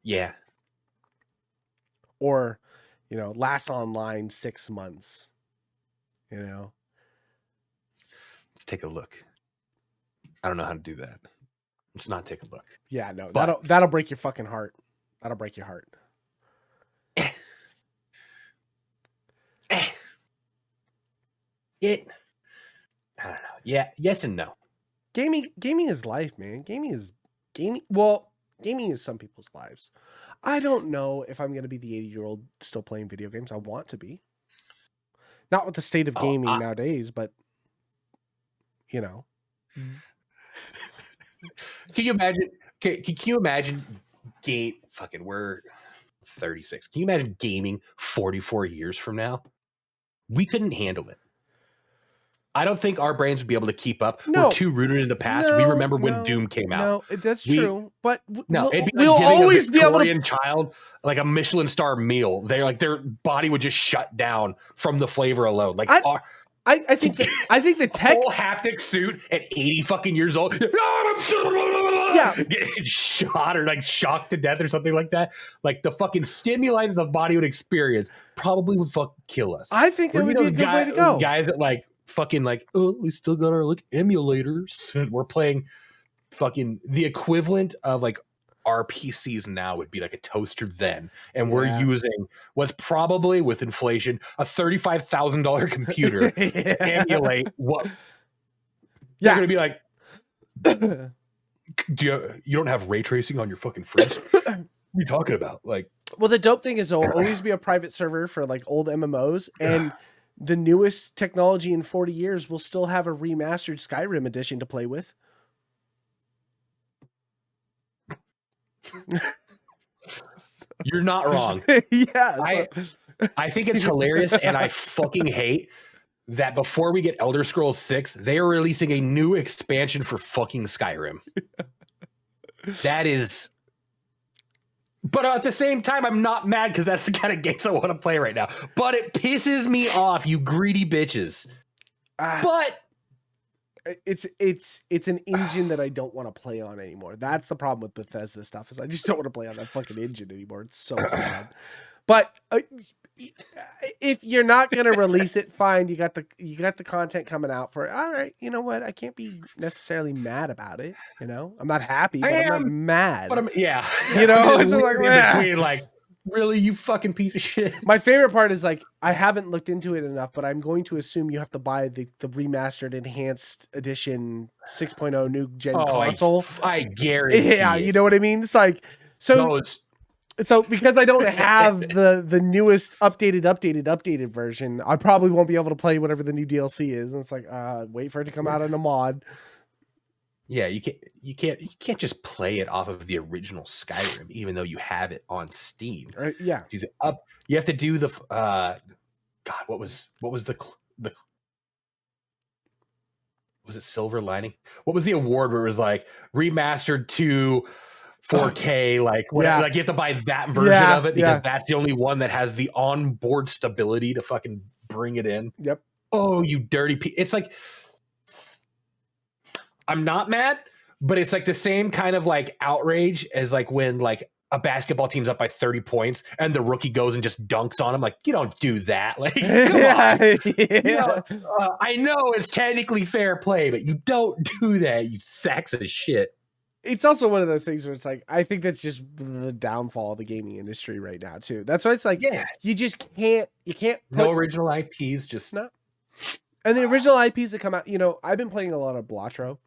Yeah. Or, last online 6 months. Let's take a look. I don't know how to do that. Let's not take a look. Yeah, no. That'll break your fucking heart. That'll break your heart. I don't know. Yeah, yes and no. Gaming is life, man. Gaming is some people's lives. I don't know if I'm going to be the 80-year-old still playing video games. I want to be. Not with the state of gaming nowadays, but Can you imagine? Can you imagine? We're 36. Can you imagine gaming 44 years from now? We couldn't handle it. I don't think our brains would be able to keep up. No. We're too rooted in the past. We remember when Doom came out. No, that's true. But it'd be we'll always be able to child like a Michelin star meal. They're like their body would just shut down from the flavor alone. Like I think the tech full haptic suit at 80 fucking years old. Yeah. Getting shot or like shocked to death or something like that. Like the fucking stimuli that the body would experience probably would kill us. I think that would be a good way to go. Guys that we still got our emulators and we're playing fucking the equivalent of like our PCs now would be like a toaster then, and we're using what's probably with inflation a $35,000 computer to emulate what you're gonna be like. You don't have ray tracing on your fucking fridge? What are you talking about? Like, well, the dope thing is there'll always be a private server for like old MMOs, and the newest technology in 40 years will still have a remastered Skyrim edition to play with. You're not wrong. Yeah. I think it's hilarious, and I fucking hate that before we get Elder Scrolls 6, they are releasing a new expansion for fucking Skyrim. That is... But at the same time, I'm not mad because that's the kind of games I want to play right now. But it pisses me off, you greedy bitches. But... It's an engine that I don't want to play on anymore. That's the problem with Bethesda stuff, is I just don't want to play on that fucking engine anymore. It's so bad. But if you're not gonna release it, fine. You got the content coming out for it. All right, you know what? I can't be necessarily mad about it. I'm not happy, but I'm not mad. But it's like, in between, like, really, you fucking piece of shit. My favorite part is like, I haven't looked into it enough, but I'm going to assume you have to buy the remastered enhanced edition 6.0 new gen console. I guarantee. Yeah, you know what I mean? It's like, so So because I don't have the newest updated version, I probably won't be able to play whatever the new DLC is. And it's like, wait for it to come out in a mod. Yeah, you can't just play it off of the original Skyrim, even though you have it on Steam. Yeah. You have to do the God. What was the was it Silver Lining? What was the award where it was like remastered to 4K, like whatever? Like you have to buy that version of it because that's the only one that has the onboard stability to fucking bring it in. Yep. Oh, you dirty it's like, I'm not mad, but it's like the same kind of like outrage as like when like a basketball team's up by 30 points and the rookie goes and just dunks on him. Like, you don't do that. Like, come on. You know, I know it's technically fair play, but you don't do that, you sacks of shit. It's also one of those things where it's like, I think that's just the downfall of the gaming industry right now too. That's why it's like, you just can't, no original IPs, just not. And the original IPs that come out, you know, I've been playing a lot of Blatro.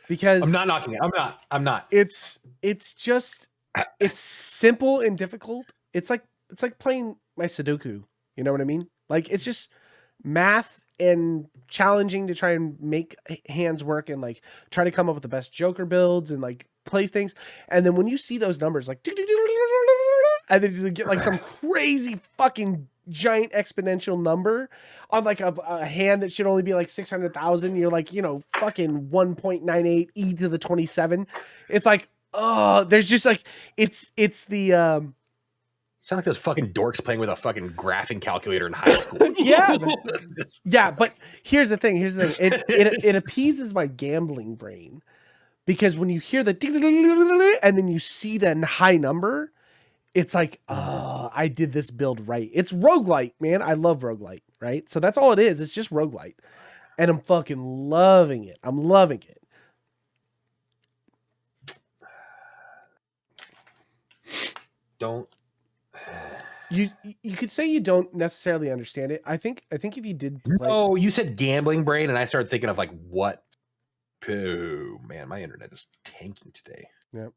Because I'm not knocking it. I'm not. It's just, it's simple and difficult. It's like playing my Sudoku. You know what I mean? Like, it's just math and challenging to try and make hands work and like try to come up with the best Joker builds and like play things. And then when you see those numbers, like, and then you get like some crazy fucking giant exponential number on like a hand that should only be like 600,000. You're like, you know, fucking 1.98 e to the 27. It's like, oh, there's just like, it's the, sound like those fucking dorks playing with a fucking graphing calculator in high school. Yeah. But here's the thing. It appeases my gambling brain because when you hear the and then you see that high number, it's like, oh, I did this build right. It's roguelite, man. I love roguelite, right? So that's all it is. It's just roguelite. And I'm fucking loving it. I'm loving it. Don't. You could say you don't necessarily understand it. I think if you did play... No, you said gambling brain, and I started thinking of like, what? Oh, man, my internet is tanking today. Yep.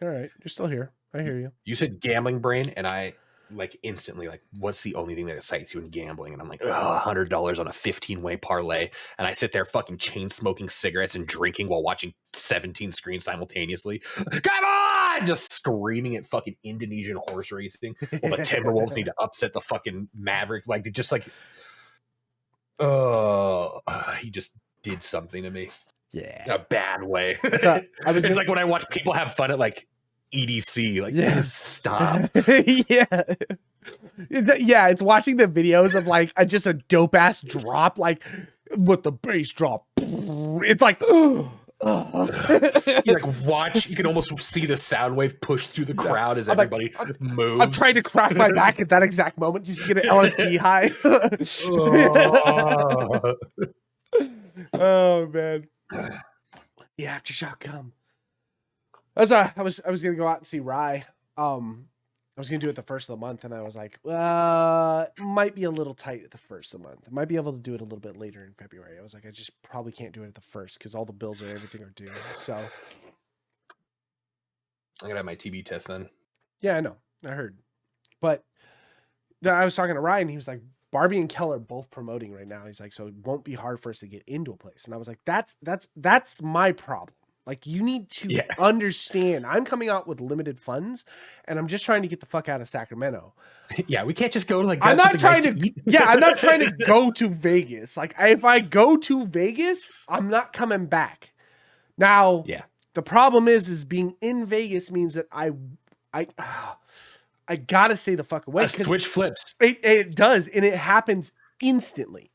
All right. You're still here. I hear you. You said gambling brain, and I like instantly like, what's the only thing that excites you in gambling? And I'm like, $100 on a 15-way parlay, and I sit there fucking chain smoking cigarettes and drinking while watching 17 screens simultaneously. Come on, just screaming at fucking Indonesian horse racing while the Timberwolves need to upset the fucking Mavericks. Like they just like, he just did something to me. Yeah, in a bad way. It's like when I watch people have fun at like EDC, like stop. It's watching the videos of like just a dope ass drop, like with the bass drop. It's like you like watch, you can almost see the sound wave push through the crowd as everybody moves. I'm trying to crack my back at that exact moment just to get an LSD high. Oh man. The aftershock come. I was gonna go out and see Rye. I was gonna do it the first of the month, and I was like, might be a little tight at the first of the month. I might be able to do it a little bit later in February. I was like, I just probably can't do it at the first because all the bills and everything are due. So I'm gonna have my TB test then. Yeah, I know. I heard. But I was talking to Ryan, and he was like, Barbie and Keller are both promoting right now. He's like, so it won't be hard for us to get into a place. And I was like, that's my problem. Like, you need to understand, I'm coming out with limited funds, and I'm just trying to get the fuck out of Sacramento. Yeah, we can't just go to like. I'm not trying to. I'm not trying to go to Vegas. Like, if I go to Vegas, I'm not coming back. Now, the problem is being in Vegas means that I gotta stay the fuck away. Switch flips. It does, and it happens instantly.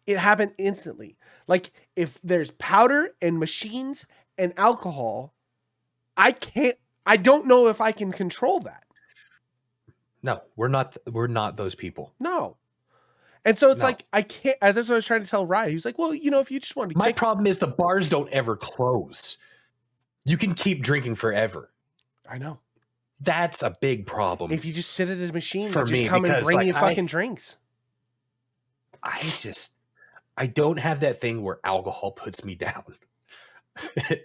It happened instantly. Like, if there's powder and machines and alcohol, I don't know if I can control that. No, we're not those people. No. And so it's like, I can't, that's what I was trying to tell Ryan. He was like, well, if you just wanted to My problem is the bars don't ever close. You can keep drinking forever. I know. That's a big problem. If you just sit at a machine and just come and bring you fucking drinks. I don't have that thing where alcohol puts me down.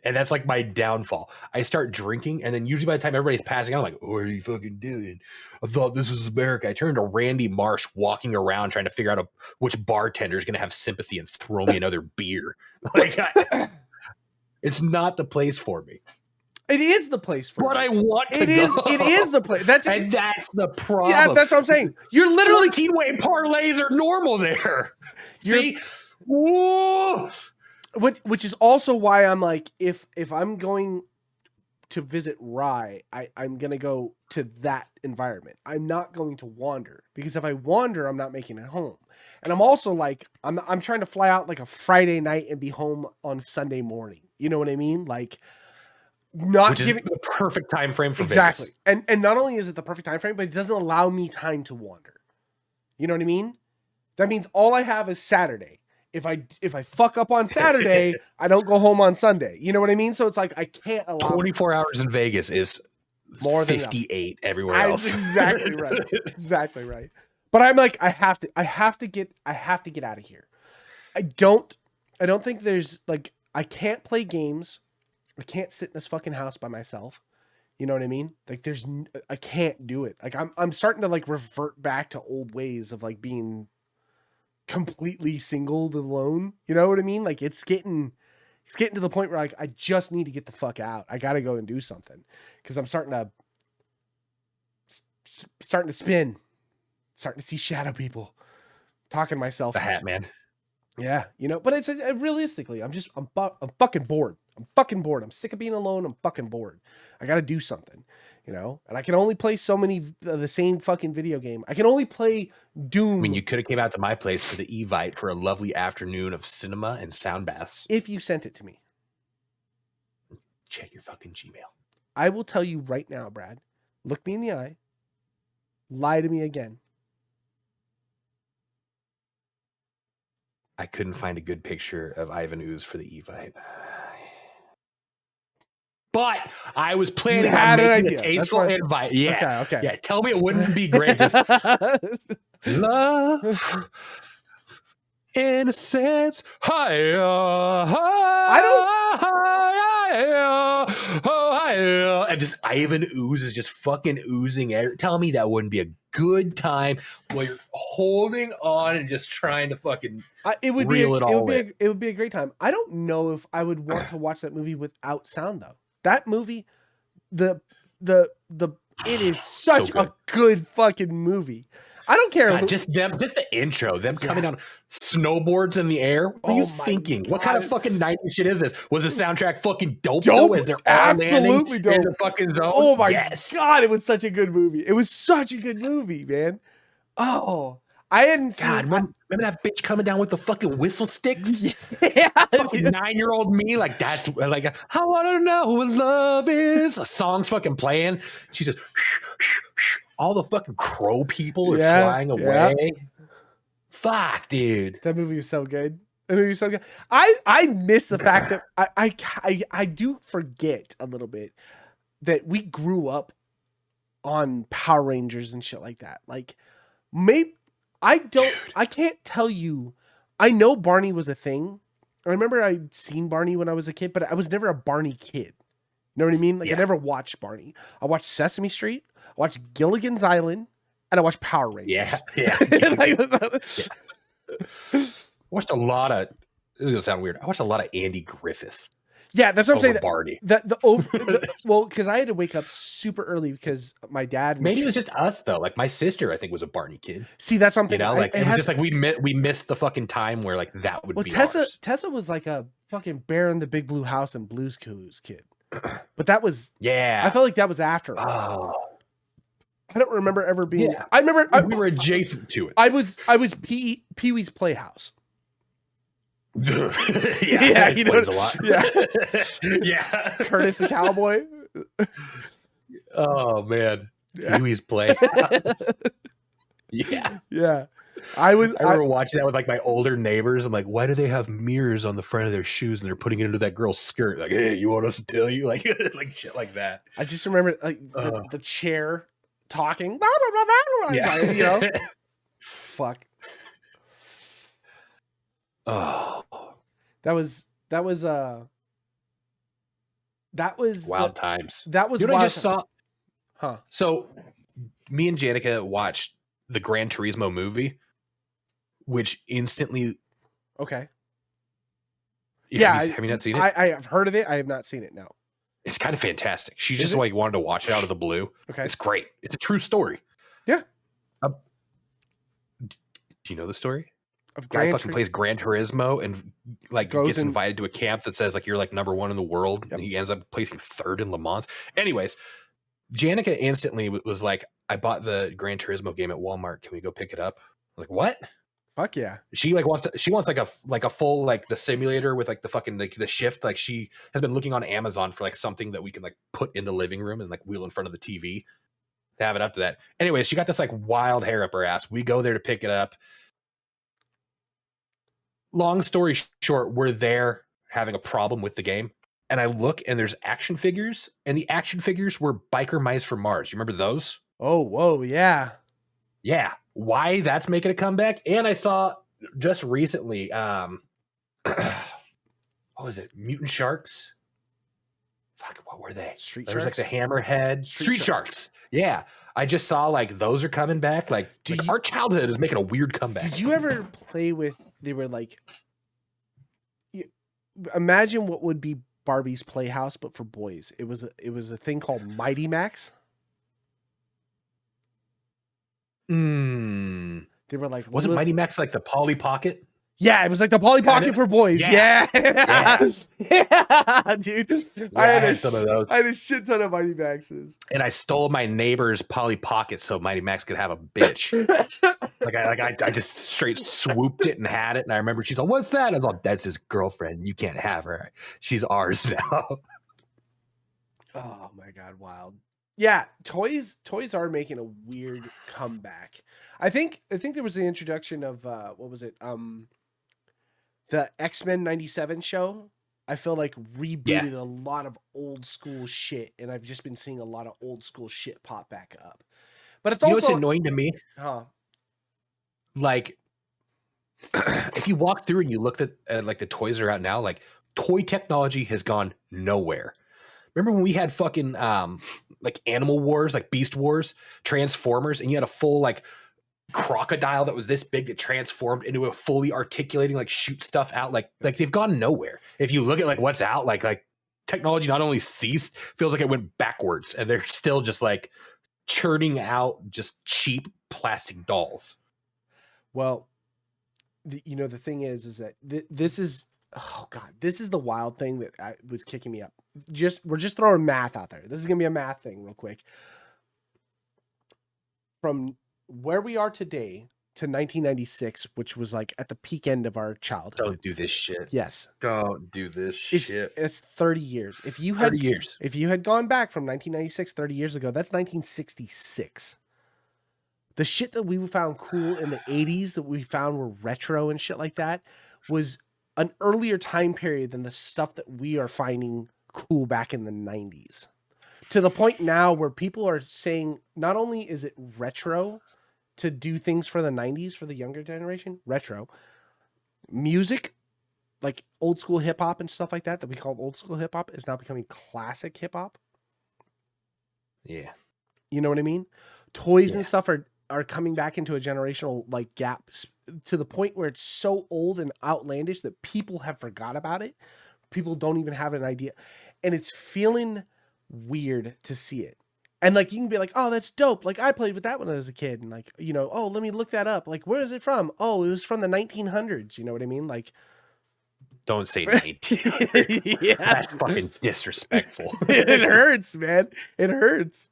And that's like my downfall. I start drinking, and then usually by the time everybody's passing out, I'm like, what are you fucking doing? I thought this was America. I turned to Randy Marsh walking around trying to figure out which bartender is going to have sympathy and throw me another beer. Like, it's not the place for me. It is the place for but me. I want to It is. go. It is the place. That's the problem. Yeah, that's what I'm saying. You're literally 14-way parlays are normal there. See, whoa. Which is also why I'm like, if I'm going to visit Rye, I'm gonna go to that environment. I'm not going to wander, because if I wander, I'm not making it home. And I'm also like, I'm trying to fly out like a Friday night and be home on Sunday morning. You know what I mean? Like, which is the perfect time frame for exactly. Vegas. And not only is it the perfect time frame, but it doesn't allow me time to wander. You know what I mean? That means all I have is Saturday. If I fuck up on Saturday, I don't go home on Sunday. You know what I mean? So it's like I can't allow 24 hours in Vegas is more than 58 everywhere else. Exactly right. Exactly right. But I'm like, I have to get out of here. I don't think there's like, I can't play games. I can't sit in this fucking house by myself. You know what I mean? Like I can't do it. Like I'm starting to like revert back to old ways of like being completely single alone. You know what I mean? Like it's getting to the point where like I just need to get the fuck out. I got to go and do something, because I'm starting to spin, starting to see shadow people, talking to myself. The Hat Man. Yeah, you know, but it's realistically, I'm fucking bored. I'm fucking bored. I'm sick of being alone. I'm fucking bored. I got to do something, you know? And I can only play so many the same fucking video game. I can only play Doom. I mean, you could have came out to my place for the Evite for a lovely afternoon of cinema and sound baths. If you sent it to me. Check your fucking Gmail. I will tell you right now, Brad. Look me in the eye. Lie to me again. I couldn't find a good picture of Ivan Ooze for the Evite. But I was planning on making a tasteful invite. Yeah. Okay. Yeah. Tell me it wouldn't be great. Just love, innocence. And just Ivan Ooze is just fucking oozing air. Tell me that wouldn't be a good time while you're holding on and just trying to fucking reel it all in. It would be a great time. I don't know if I would want to watch that movie without sound though. That movie, it is such a good fucking movie. I don't care. God, just the intro, them coming down snowboards in the air. What are you thinking? God. What kind of fucking 90s shit is this? Was the soundtrack fucking dope? As they're all absolutely dope in the fucking zone? Oh my God, it was such a good movie. It was such a good movie, man. Oh, I hadn't seen. God, remember that bitch coming down with the fucking whistle sticks? Yeah. Fucking 9-year-old me, like that's like I want to know what love is. A song's fucking playing. She's just all the fucking crow people are flying away. Yeah. Fuck, dude. That movie was so good. I miss the fact that I do forget a little bit that we grew up on Power Rangers and shit like that. Like, I can't tell you. I know Barney was a thing. I remember I'd seen Barney when I was a kid, but I was never a Barney kid. You know what I mean? Like I never watched Barney. I watched Sesame Street. I watched Gilligan's Island, and I watched Power Rangers. Yeah. Watched a lot of. This is gonna sound weird. I watched a lot of Andy Griffith. Yeah, that's what I'm saying. Barney. Well, because I had to wake up super early because my dad. Maybe it was just us though. Like my sister, I think was a Barney kid. See, that's something. You know, like it was just like we missed the fucking time where like that would be. Ours. Tessa was like a fucking Bear in the Big Blue House and Blue's Clues kid. But that was I felt like that was after us. Oh. I don't remember ever being. Yeah. I remember we were adjacent to it. I was Pee-wee's Playhouse. Yeah, you know a lot. Yeah, yeah. Curtis the Cowboy. Oh man, Pee-wee's Playhouse. Yeah. I remember watching that with like my older neighbors. I'm like, why do they have mirrors on the front of their shoes and they're putting it into that girl's skirt? Like, hey, you want us to tell you? Like, like shit like that. I just remember like the chair talking. Blah, blah, blah, blah, yeah. You know? Fuck. Oh. That was That was wild times. That was you know what wild I just saw. Huh. So me and Janica watched the Gran Turismo movie, which instantly. Okay. Yeah, have you not seen it? I have heard of it. I have not seen it. No. It's kind of fantastic. She just like wanted to watch it out of the blue. Okay. It's great. It's a true story. Yeah. Do you know the story? Of Guy fucking plays Gran Turismo and like gets invited to a camp that says like you're like number 1 in the world, and he ends up placing 3rd in Le Mans. Anyways, Janica instantly was like, "I bought the Gran Turismo game at Walmart. Can we go pick it up?" I was like, "What?" Fuck yeah. She wants like a full like the simulator with like the fucking like the shift. Like she has been looking on Amazon for like something that we can like put in the living room and like wheel in front of the TV to have it up to that. Anyway, she got this like wild hair up her ass. We go there to pick it up. Long story short, we're there having a problem with the game. And I look and there's action figures, and the action figures were Biker Mice from Mars. You remember those? Oh, whoa, yeah. Yeah. Why that's making a comeback? And I saw just recently, what was it? Mutant Sharks? Fuck, what were they? Street There was Sharks? like the Hammerhead. Street Sharks. Yeah. I just saw like those are coming back. Like our childhood is making a weird comeback. Did you ever play with, they were like, imagine what would be Barbie's Playhouse, but for boys. It was a thing called Mighty Max. They were like, wasn't Mighty Max like the Polly Pocket? Yeah, it was like the Polly Pocket for boys. Yeah. Yeah, dude. Yeah, I had some of those. I had a shit ton of Mighty Maxes. And I stole my neighbor's Polly Pocket so Mighty Max could have a bitch. I just straight swooped it and had it. And I remember she's like, "What's that?" I was like, "That's his girlfriend. You can't have her. She's ours now." Oh my God, wild. Yeah, toys are making a weird comeback. I think there was the introduction of what was it? The X-Men 97 show. I feel like rebooted a lot of old school shit, and I've just been seeing a lot of old school shit pop back up. But it's also what's annoying to me? Like if you walk through and you look at like the toys that are out now, like toy technology has gone nowhere. Remember when we had fucking like Animal Wars, like Beast Wars, Transformers, and you had a full like crocodile that was this big that transformed into a fully articulating, like shoot stuff out. Like they've gone nowhere. If you look at like what's out, like technology not only ceased, feels like it went backwards, and they're still just like churning out just cheap plastic dolls. Well, the thing is that this is, oh God, this is the wild thing that was kicking me up. We're just throwing math out there. This is going to be a math thing real quick. From where we are today to 1996, which was like at the peak end of our childhood. Don't do this shit. Yes. Don't do this shit. It's 30 years. If you had gone back from 1996, 30 years ago, that's 1966. The shit that we found cool in the 80s that we found were retro and shit like that was an earlier time period than the stuff that we are finding cool back in the 90s. To the point now where people are saying not only is it retro to do things for the 90s for the younger generation, retro music, like old school hip hop and stuff like that we call old school hip hop, is now becoming classic hip hop. Yeah. You know what I mean? Toys and stuff are coming back into a generational like gap to the point where it's so old and outlandish that people have forgot about it. People don't even have an idea. And it's feeling weird to see it. And like you can be like, "Oh, that's dope. Like I played with that when I was a kid." And like, "Oh, let me look that up. Like, where is it from? Oh, it was from the 1900s." You know what I mean? Like, don't say 1900s. Yeah. That's fucking disrespectful. It hurts, man. It hurts.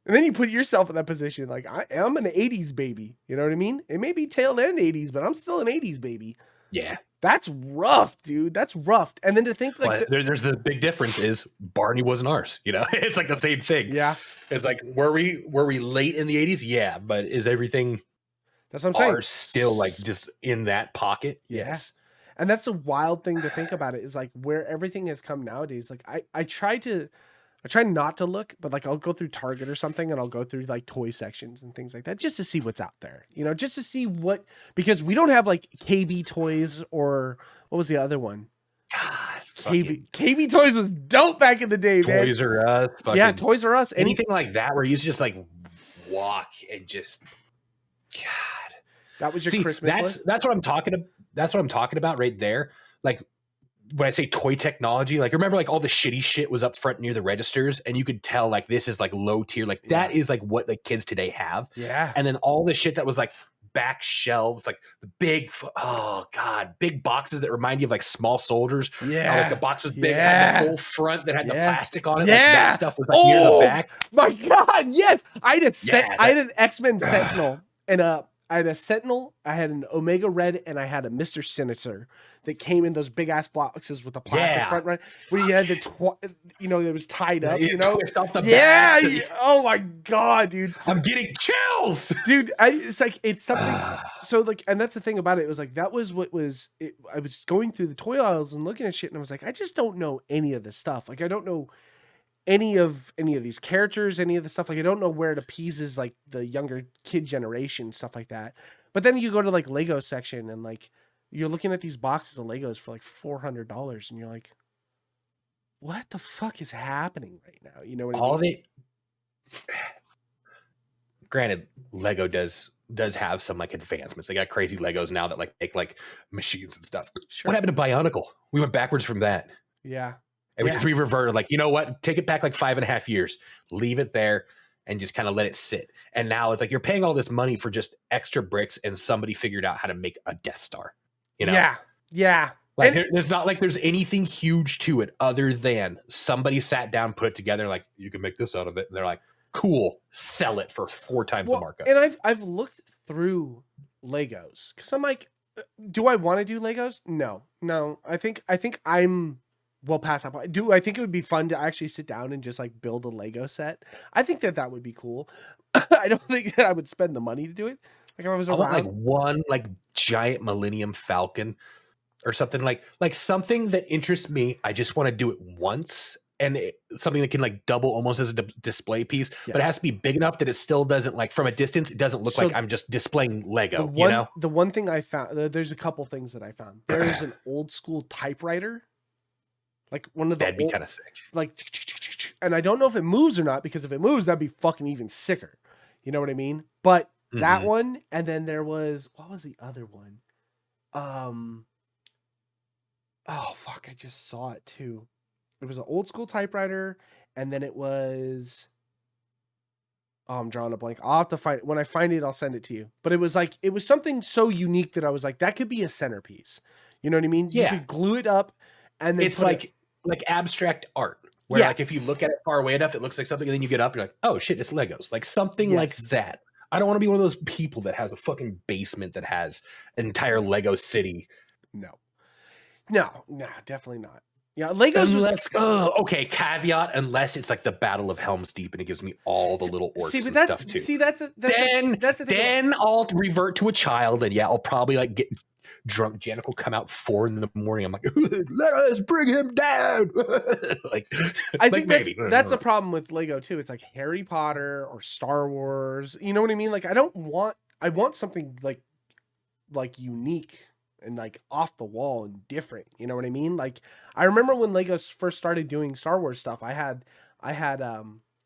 And then you put yourself in that position. Like, I'm an 80s baby. You know what I mean? It may be tail end 80s, but I'm still an 80s baby. Yeah. That's rough, dude. That's rough. And then to think like there's the big difference is Barney wasn't ours. It's like the same thing. Yeah. It's like, were we late in the 80s? Yeah. But is everything that's what I'm saying still like just in that pocket? Yeah. Yes. And that's a wild thing to think about it, is like where everything has come nowadays. Like I try not to look, but like I'll go through Target or something and I'll go through like toy sections and things like that just to see what's out there, just to see because we don't have like KB toys or what was the other one? God, KB Toys was dope back in the day, man. Toys R Us. Yeah, Toys R Us. Anything like that where you just like walk and just, God. That was your Christmas list? That's what I'm talking about. That's what I'm talking about right there. Like when I say toy technology, like remember like all the shitty shit was up front near the registers and you could tell like this is like low tier. Like that is like what the kids today have. Yeah. And then all the shit that was like back shelves, like the big, big boxes that remind you of like small soldiers. Yeah. Like the box was big, had the full front that had the plastic on it. Yeah. Like that stuff was like near the back. My God, yes. I had an X-Men Sentinel and I had a Sentinel, I had an Omega Red, and I had a Mr. Sinister that came in those big ass boxes with the plastic front, right? Where you had it was tied up, you know? Off the Oh my God, dude. I'm getting chills. Dude, it's something. So like, and that's the thing about it. It was like, that was what was, I was going through the toy aisles and looking at shit and I was like, I just don't know any of this stuff. Like, I don't know any of these characters, any of the stuff. Like, I don't know where it appeases like the younger kid generation, stuff like that. But then you go to like Lego section and like you're looking at these boxes of Legos for like $400 and you're like, what the fuck is happening right now? You know what I mean? All of it. Granted, Lego does have some like advancements. They got crazy Legos now that like make like machines and stuff. Sure. What happened to Bionicle? We went backwards from that. Yeah. And we reverted, like, you know what? Take it back like 5.5 years. Leave it there and just kind of let it sit. And now it's like you're paying all this money for just extra bricks and somebody figured out how to make a Death Star. You know? Yeah. Yeah. Like there's not like there's anything huge to it other than somebody sat down, put it together, like, you can make this out of it. And they're like, cool, sell it for 4 times the markup. And I've looked through Legos because I'm like, do I want to do Legos? No. I think I'm well past that point. I think it would be fun to actually sit down and just like build a Lego set. I think that would be cool. I don't think that I would spend the money to do it. Like if I was around, want like one like giant Millennium Falcon or something like something that interests me. I just want to do it once. And something that can like double almost as a display piece, but it has to be big enough that it still doesn't like from a distance. It doesn't look like I'm just displaying Lego. The one thing I found, there's a couple things that I found. There's an old school typewriter. Like one of the that'd be kind of sick. Like, and I don't know if it moves or not, because if it moves, that'd be fucking even sicker. You know what I mean? But that one, and then there was, what was the other one? Oh fuck, I just saw it too. It was an old school typewriter, and then it was, I'm drawing a blank. I'll have to find it. When I find it, I'll send it to you. But it was something so unique that I was like, that could be a centerpiece. You know what I mean? Yeah. You could glue it up, and then it's like abstract art where like if you look at it far away enough, it looks like something, and then you get up, you're like, oh shit, it's Legos. Like something like that. I don't want to be one of those people that has a fucking basement that has an entire Lego city. No, definitely not. Yeah, Legos okay, caveat, unless it's like the Battle of Helm's Deep and it gives me all the little orcs and stuff too. Then I'll revert to a child, and I'll probably like get drunk. Janik will come out 4 a.m. I'm like, let us bring him down. I think that's the problem with Lego too. It's like Harry Potter or Star Wars. You know what I mean? Like I want something like unique and like off the wall and different. You know what I mean? Like I remember when Legos first started doing Star Wars stuff, I had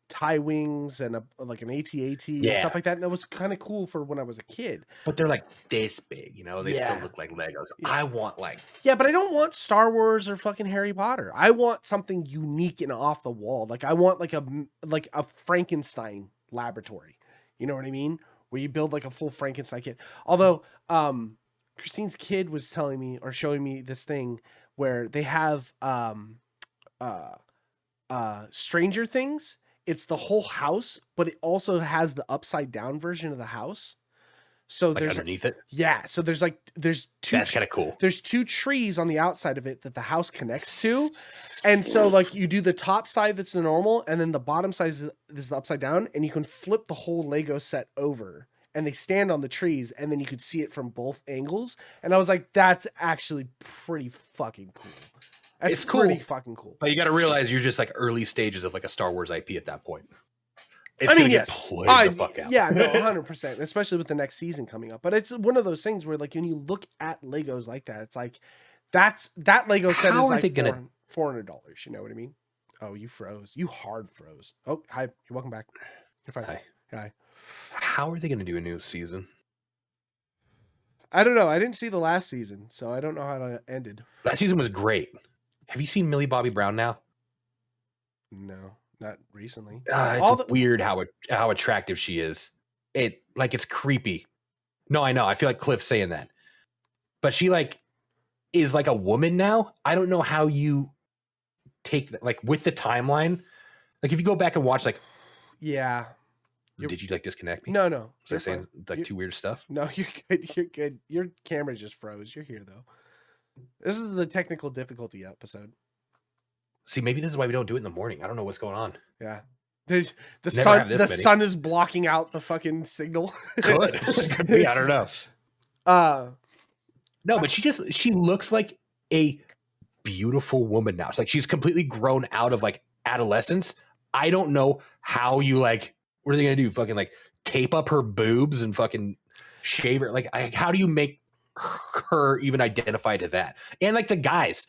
tie wings and an AT-AT and stuff like that. And that was kind of cool for when I was a kid. But they're like this big, you know, they still look like Legos. Yeah. I want like, but I don't want Star Wars or fucking Harry Potter. I want something unique and off the wall. Like I want like a Frankenstein laboratory. You know what I mean? Where you build like a full Frankenstein kit. Although, Christine's kid was telling me or showing me this thing where they have Stranger Things. It's the whole house, but it also has the upside down version of the house. So like there's underneath it. Yeah. So there's two. That's kind of cool. There's 2 trees on the outside of it that the house connects to, and so like you do the top side that's the normal, and then the bottom side is the upside down, and you can flip the whole Lego set over. And they stand on the trees, and then you could see it from both angles. And I was like, that's actually pretty fucking cool. It's cool. Pretty fucking cool. But you got to realize you're just like early stages of like a Star Wars IP at that point. It's going to get played the fuck out. Yeah, no, 100%. Especially with the next season coming up. But it's one of those things where like when you look at Legos like that, it's like that Lego set is like $400. You know what I mean? Oh, you froze. You hard froze. Oh, hi. You're welcome back. You're fine. Hi. How are they going to do a new season? I don't know. I didn't see the last season, so I don't know how it ended. That season was great. Have you seen Millie Bobby Brown now? No, not recently. It's weird how attractive she is. It's creepy. No, I know. I feel like Cliff's saying that. But she is like a woman now. I don't know how you take that, with the timeline. Like if you go back and watch yeah. Did you disconnect me? No. Was I saying too weird stuff? No, you're good. You're good. Your camera just froze. You're here though. This is the technical difficulty episode. See, maybe this is why we don't do it in the morning. I don't know what's going on. Yeah. The sun is blocking out the fucking signal. Could be. I don't know. No, but she looks like a beautiful woman now. It's she's completely grown out of adolescence. I don't know how you what are they gonna do? Fucking tape up her boobs and fucking shave her? How do you make her even identify to that? And the guys,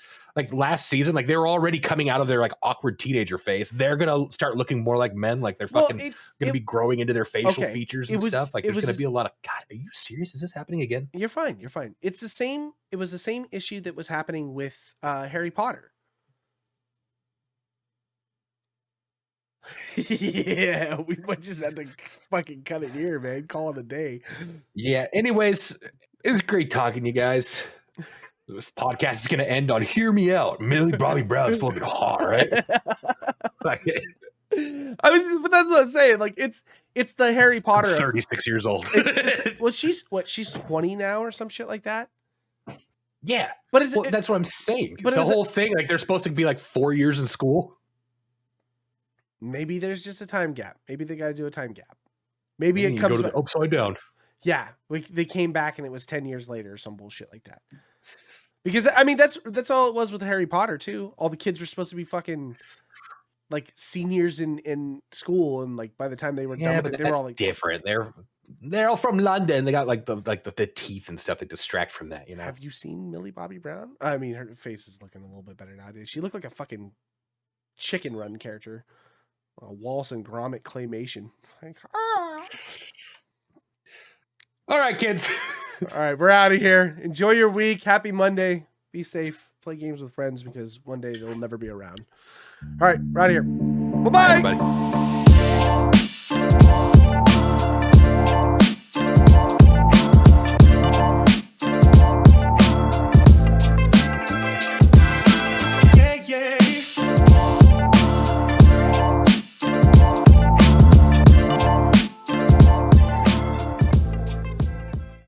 last season, they were already coming out of their awkward teenager phase. They're gonna start looking more like men. They're fucking gonna be growing into their facial features and stuff. There's gonna be a lot of God. Are you serious? Is this happening again? You're fine. You're fine. It's the same. It was the same issue that was happening with Harry Potter. Yeah, we might just have to fucking cut it here, man. Call it a day. Yeah. Anyways, it was great talking to you guys. This podcast is gonna end on "Hear me out." Millie Bobby Brown's fucking hot, right? But that's what I'm saying. It's the Harry Potter. I'm 36 years old. Well, she's 20 now or some shit like that. Yeah, but that's what I'm saying. But the whole thing, they're supposed to be 4 years in school. Maybe there's just a time gap. Maybe they got to do a time gap. Maybe it comes go to the upside down. Yeah, they came back and it was 10 years later or some bullshit like that. Because I mean that's all it was with Harry Potter too. All the kids were supposed to be fucking seniors in school, and by the time they were done with it, they were all different. They're all from London. They got the teeth and stuff that distract from that. Have you seen Millie Bobby Brown? I mean, her face is looking a little bit better nowadays. She looked like a fucking Chicken Run character. Wallace and Gromit claymation. All right, kids. All right, we're out of here. Enjoy your week. Happy Monday. Be safe. Play games with friends because one day they'll never be around. All right, we're out of here. Bye-bye. Bye, everybody.